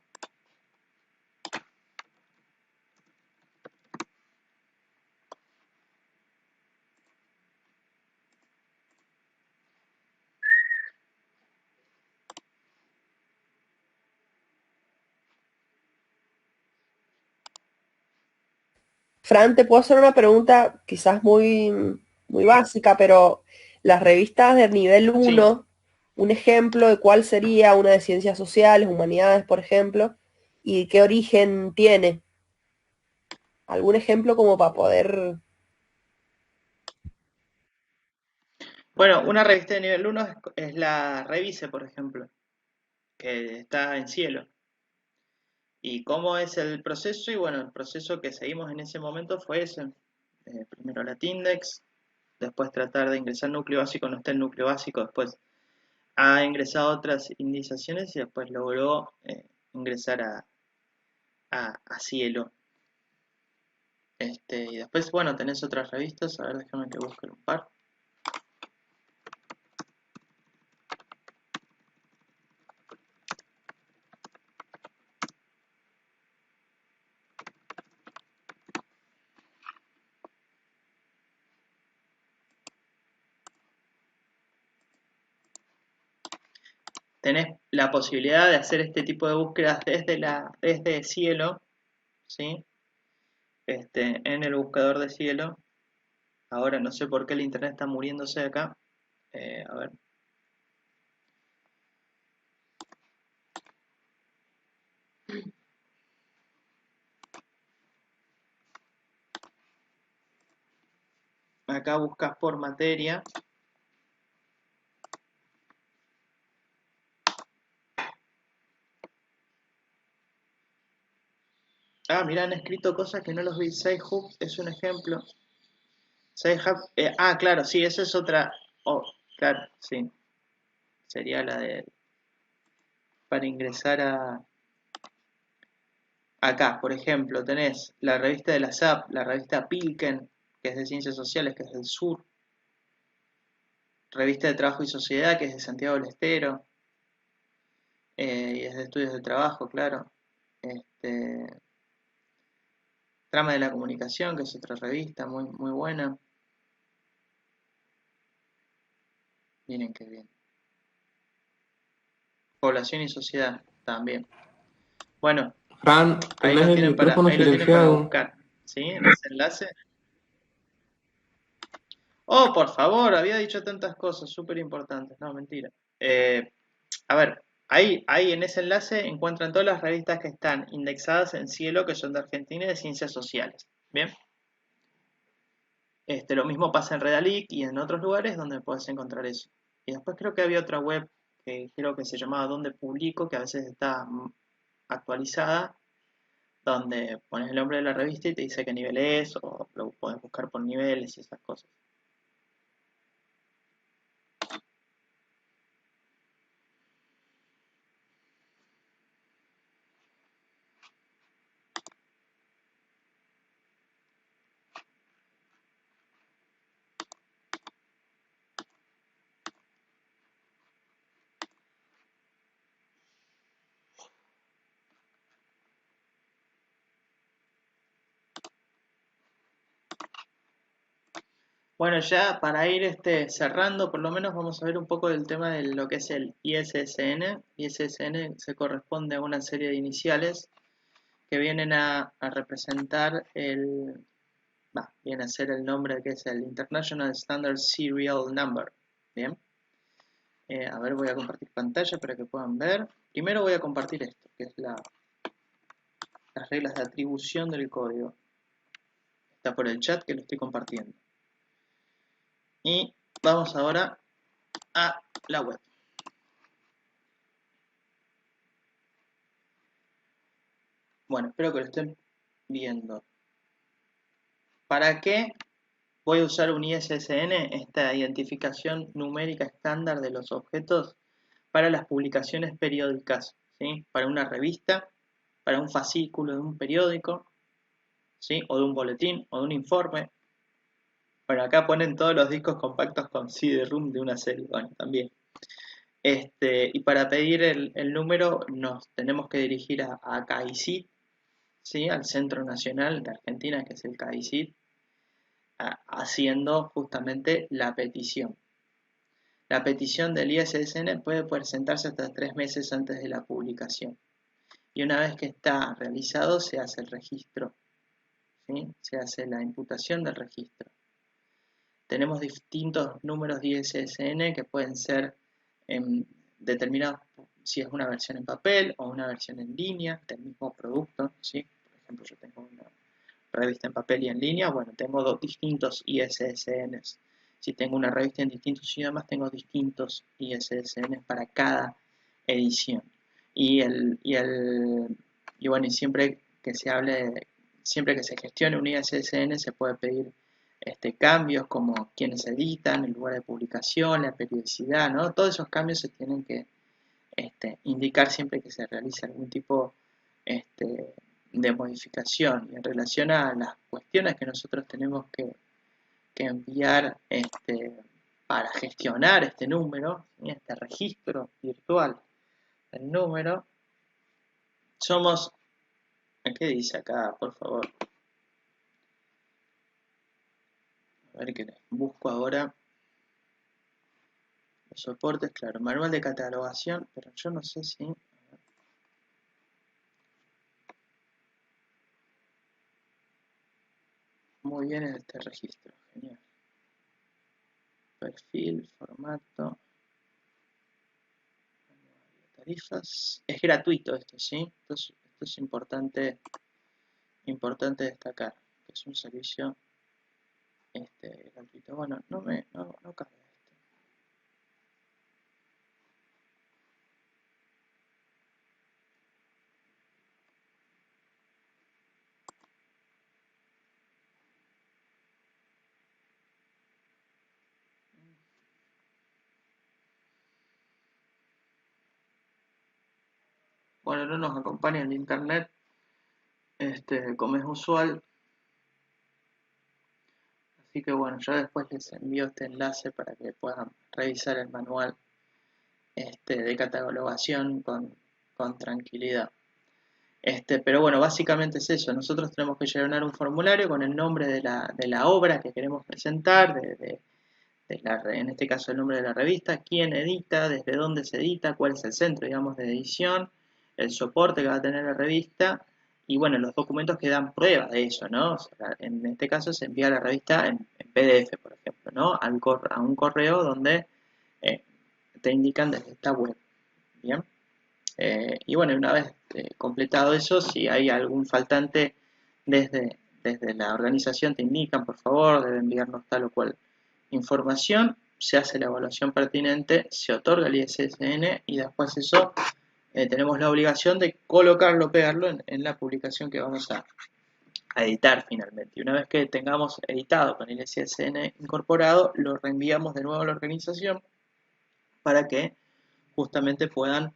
Fran, te puedo hacer una pregunta quizás muy básica, pero las revistas de nivel Sí. 1, un ejemplo de cuál sería una de ciencias sociales, humanidades, por ejemplo, y qué origen tiene. ¿Algún ejemplo como para poder... Bueno, una revista de nivel 1 es la Revise, por ejemplo, que está en Cielo. ¿Y cómo es el proceso? Y bueno, el proceso que seguimos en ese momento fue ese. Primero la Tindex, después tratar de ingresar núcleo básico, no está el núcleo básico, después ha ingresado otras indiciaciones y después logró ingresar a Cielo. Y después, bueno, tenés otras revistas, a ver, déjame que busque un par. Tenés la posibilidad de hacer este tipo de búsquedas desde Cielo, ¿sí? En el buscador de Cielo. Ahora no sé por qué el internet está muriéndose acá. A ver. Acá buscas por materia. Ah, mirá, han escrito cosas que no los vi. Sci-Hub es un ejemplo. Sci-Hub, claro, sí, esa es otra. Oh, claro, sí. Sería la de. Para ingresar a. Acá, por ejemplo, tenés la revista de la SAP, la revista Pilken, que es de Ciencias Sociales, que es del sur. Revista de Trabajo y Sociedad, que es de Santiago del Estero. Y es de Estudios de Trabajo, claro. Este, Trama de la Comunicación, que es otra revista muy, muy buena. Miren qué bien. Población y Sociedad, también. Bueno, Fran, tenés el micrófono ahí lo tienen para silenciado. buscar, ¿sí? En ese enlace. Oh, por favor, había dicho tantas cosas súper importantes. No, mentira. Eh, a ver, ahí en ese enlace encuentran todas las revistas que están indexadas en Cielo, que son de Argentina y de Ciencias Sociales. Bien. Lo mismo pasa en Redalic y en otros lugares donde puedes encontrar eso. Y después creo que había otra web que creo que se llamaba Donde Publico, que a veces está actualizada, donde pones el nombre de la revista y te dice qué nivel es, o lo puedes buscar por niveles y esas cosas. Bueno, ya para ir cerrando, por lo menos vamos a ver un poco del tema de lo que es el ISSN. ISSN se corresponde a una serie de iniciales que vienen a representar viene a ser el nombre que es el International Standard Serial Number. Bien. A ver, voy a compartir pantalla para que puedan ver. Primero voy a compartir esto, que es las reglas de atribución del código. Está por el chat que lo estoy compartiendo. Y vamos ahora a la web. Bueno, espero que lo estén viendo. ¿Para qué voy a usar un ISSN, esta identificación numérica estándar de los objetos, para las publicaciones periódicas? ¿Sí? Para una revista, para un fascículo de un periódico, ¿sí? O de un boletín, o de un informe. Bueno, acá ponen todos los discos compactos con CD-ROM de una serie, bueno, también. Y para pedir el número nos tenemos que dirigir a CAICID, ¿sí? Al Centro Nacional de Argentina, que es el CAICID, haciendo justamente la petición. La petición del ISSN puede presentarse hasta 3 meses antes de la publicación. Y una vez que está realizado, se hace el registro, ¿sí? Se hace la imputación del registro. Tenemos distintos números de ISSN que pueden ser determinados si es una versión en papel o una versión en línea del mismo producto, ¿sí? Por ejemplo, yo tengo una revista en papel y en línea, bueno, tengo dos distintos ISSNs. Si tengo una revista en distintos idiomas, tengo distintos ISSNs para cada edición. Y bueno, y siempre que se gestione un ISSN, se puede pedir cambios como quienes editan, el lugar de publicación, la periodicidad, ¿no? Todos esos cambios se tienen que indicar siempre que se realice algún tipo de modificación. Y en relación a las cuestiones que nosotros tenemos que enviar para gestionar este número, este registro virtual del número, somos, ¿qué dice acá, por favor? A ver que busco ahora los soportes, claro, manual de catalogación, pero yo no sé si... Muy bien en este registro, genial. Perfil, formato, tarifas. Es gratuito esto, ¿sí? Esto es importante destacar, que es un servicio gratuito. Bueno, no carga esto. Bueno, no nos acompaña el internet, como es usual. Así que bueno, yo después les envío este enlace para que puedan revisar el manual de catalogación con tranquilidad. Pero bueno, básicamente es eso. Nosotros tenemos que llenar un formulario con el nombre de la obra que queremos presentar, en este caso el nombre de la revista, quién edita, desde dónde se edita, cuál es el centro, digamos, de edición, el soporte que va a tener la revista y bueno, los documentos que dan prueba de eso, ¿no? O sea, en este caso se envía la revista en PDF, por ejemplo, ¿no? A un correo donde te indican desde esta web, ¿bien? Y bueno, una vez completado eso, si hay algún faltante desde la organización te indican, por favor, debe enviarnos tal o cual información, se hace la evaluación pertinente, se otorga el ISSN y después eso tenemos la obligación de colocarlo, pegarlo en la publicación que vamos a editar finalmente. Y una vez que tengamos editado con el ISSN incorporado, lo reenviamos de nuevo a la organización para que justamente puedan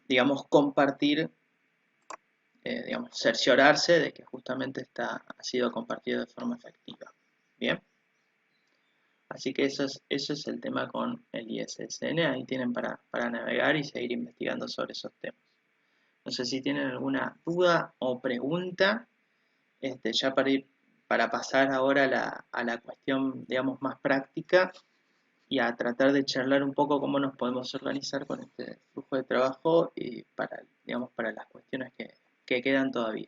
digamos, compartir, digamos, cerciorarse de que justamente ha sido compartido de forma efectiva. Bien, así que eso es el tema con el ISSN. Ahí tienen para navegar y seguir investigando sobre esos temas. No sé si tienen alguna duda o pregunta, ya para pasar ahora a la cuestión, digamos, más práctica y a tratar de charlar un poco cómo nos podemos organizar con este flujo de trabajo y digamos, para las cuestiones que quedan todavía.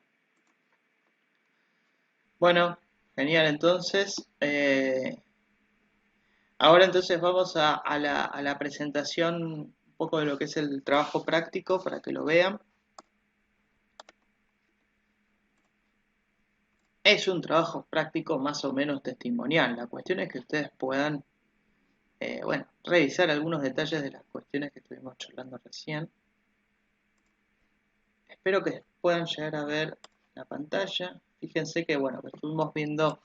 Bueno, genial, entonces, Ahora entonces vamos a la presentación un poco de lo que es el trabajo práctico para que lo vean. Es un trabajo práctico más o menos testimonial. La cuestión es que ustedes puedan, bueno, revisar algunos detalles de las cuestiones que estuvimos charlando recién. Espero que puedan llegar a ver la pantalla. Fíjense que, bueno, que estuvimos viendo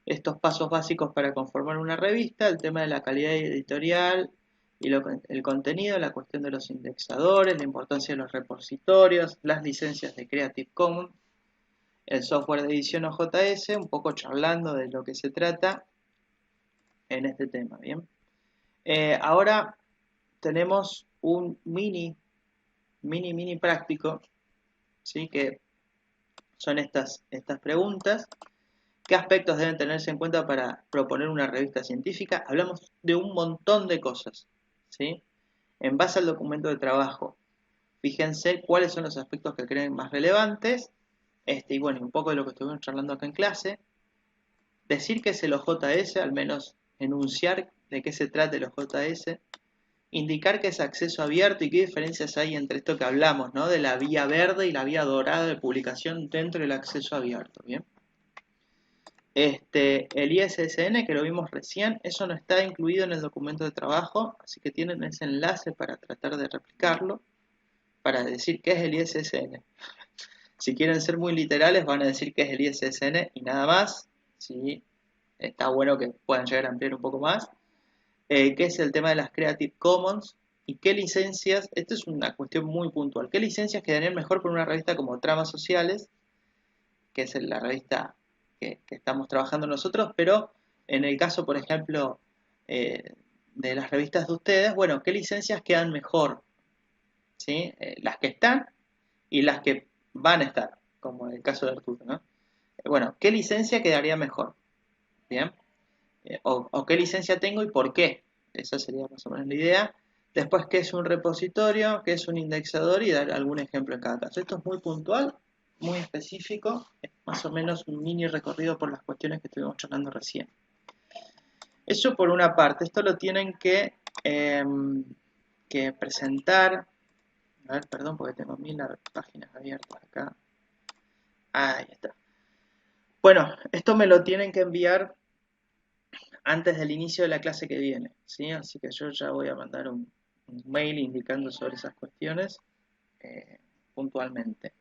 estos pasos básicos para conformar una revista, el tema de la calidad editorial y el contenido, la cuestión de los indexadores, la importancia de los repositorios, las licencias de Creative Commons, el software de edición OJS, un poco charlando de lo que se trata en este tema, ¿bien? Ahora tenemos un mini práctico, ¿sí? Que son estas preguntas. ¿Qué aspectos deben tenerse en cuenta para proponer una revista científica? Hablamos de un montón de cosas, ¿sí? En base al documento de trabajo, fíjense cuáles son los aspectos que creen más relevantes, y bueno, un poco de lo que estuvimos charlando acá en clase. Decir qué es el OJS, al menos enunciar de qué se trata el OJS, indicar qué es acceso abierto y qué diferencias hay entre esto que hablamos, ¿no? De la vía verde y la vía dorada de publicación dentro del acceso abierto, ¿bien? El ISSN, que lo vimos recién, eso no está incluido en el documento de trabajo, así que tienen ese enlace para tratar de replicarlo, para decir qué es el ISSN. Si quieren ser muy literales, van a decir qué es el ISSN y nada más. ¿Sí? Está bueno que puedan llegar a ampliar un poco más. ¿Qué es el tema de las Creative Commons? ¿Y qué licencias? Esto es una cuestión muy puntual. ¿Qué licencias quedarían mejor por una revista como Tramas Sociales? Que es la revista que estamos trabajando nosotros, pero en el caso, por ejemplo, de las revistas de ustedes, bueno, ¿qué licencias quedan mejor? ¿Sí? Las que están y las que van a estar, como en el caso de Arturo, ¿no? Bueno, ¿qué licencia quedaría mejor? ¿Bien? O qué licencia tengo y por qué. Esa sería más o menos la idea. Después, ¿qué es un repositorio? ¿Qué es un indexador? Y dar algún ejemplo en cada caso. Esto es muy puntual, muy específico, es más o menos un mini recorrido por las cuestiones que estuvimos charlando recién. Eso por una parte. Esto lo tienen que presentar. A ver, perdón, porque tengo 1000 páginas abiertas acá. Ahí está. Bueno, esto me lo tienen que enviar antes del inicio de la clase que viene, ¿sí? Así que yo ya voy a mandar un mail indicando sobre esas cuestiones puntualmente.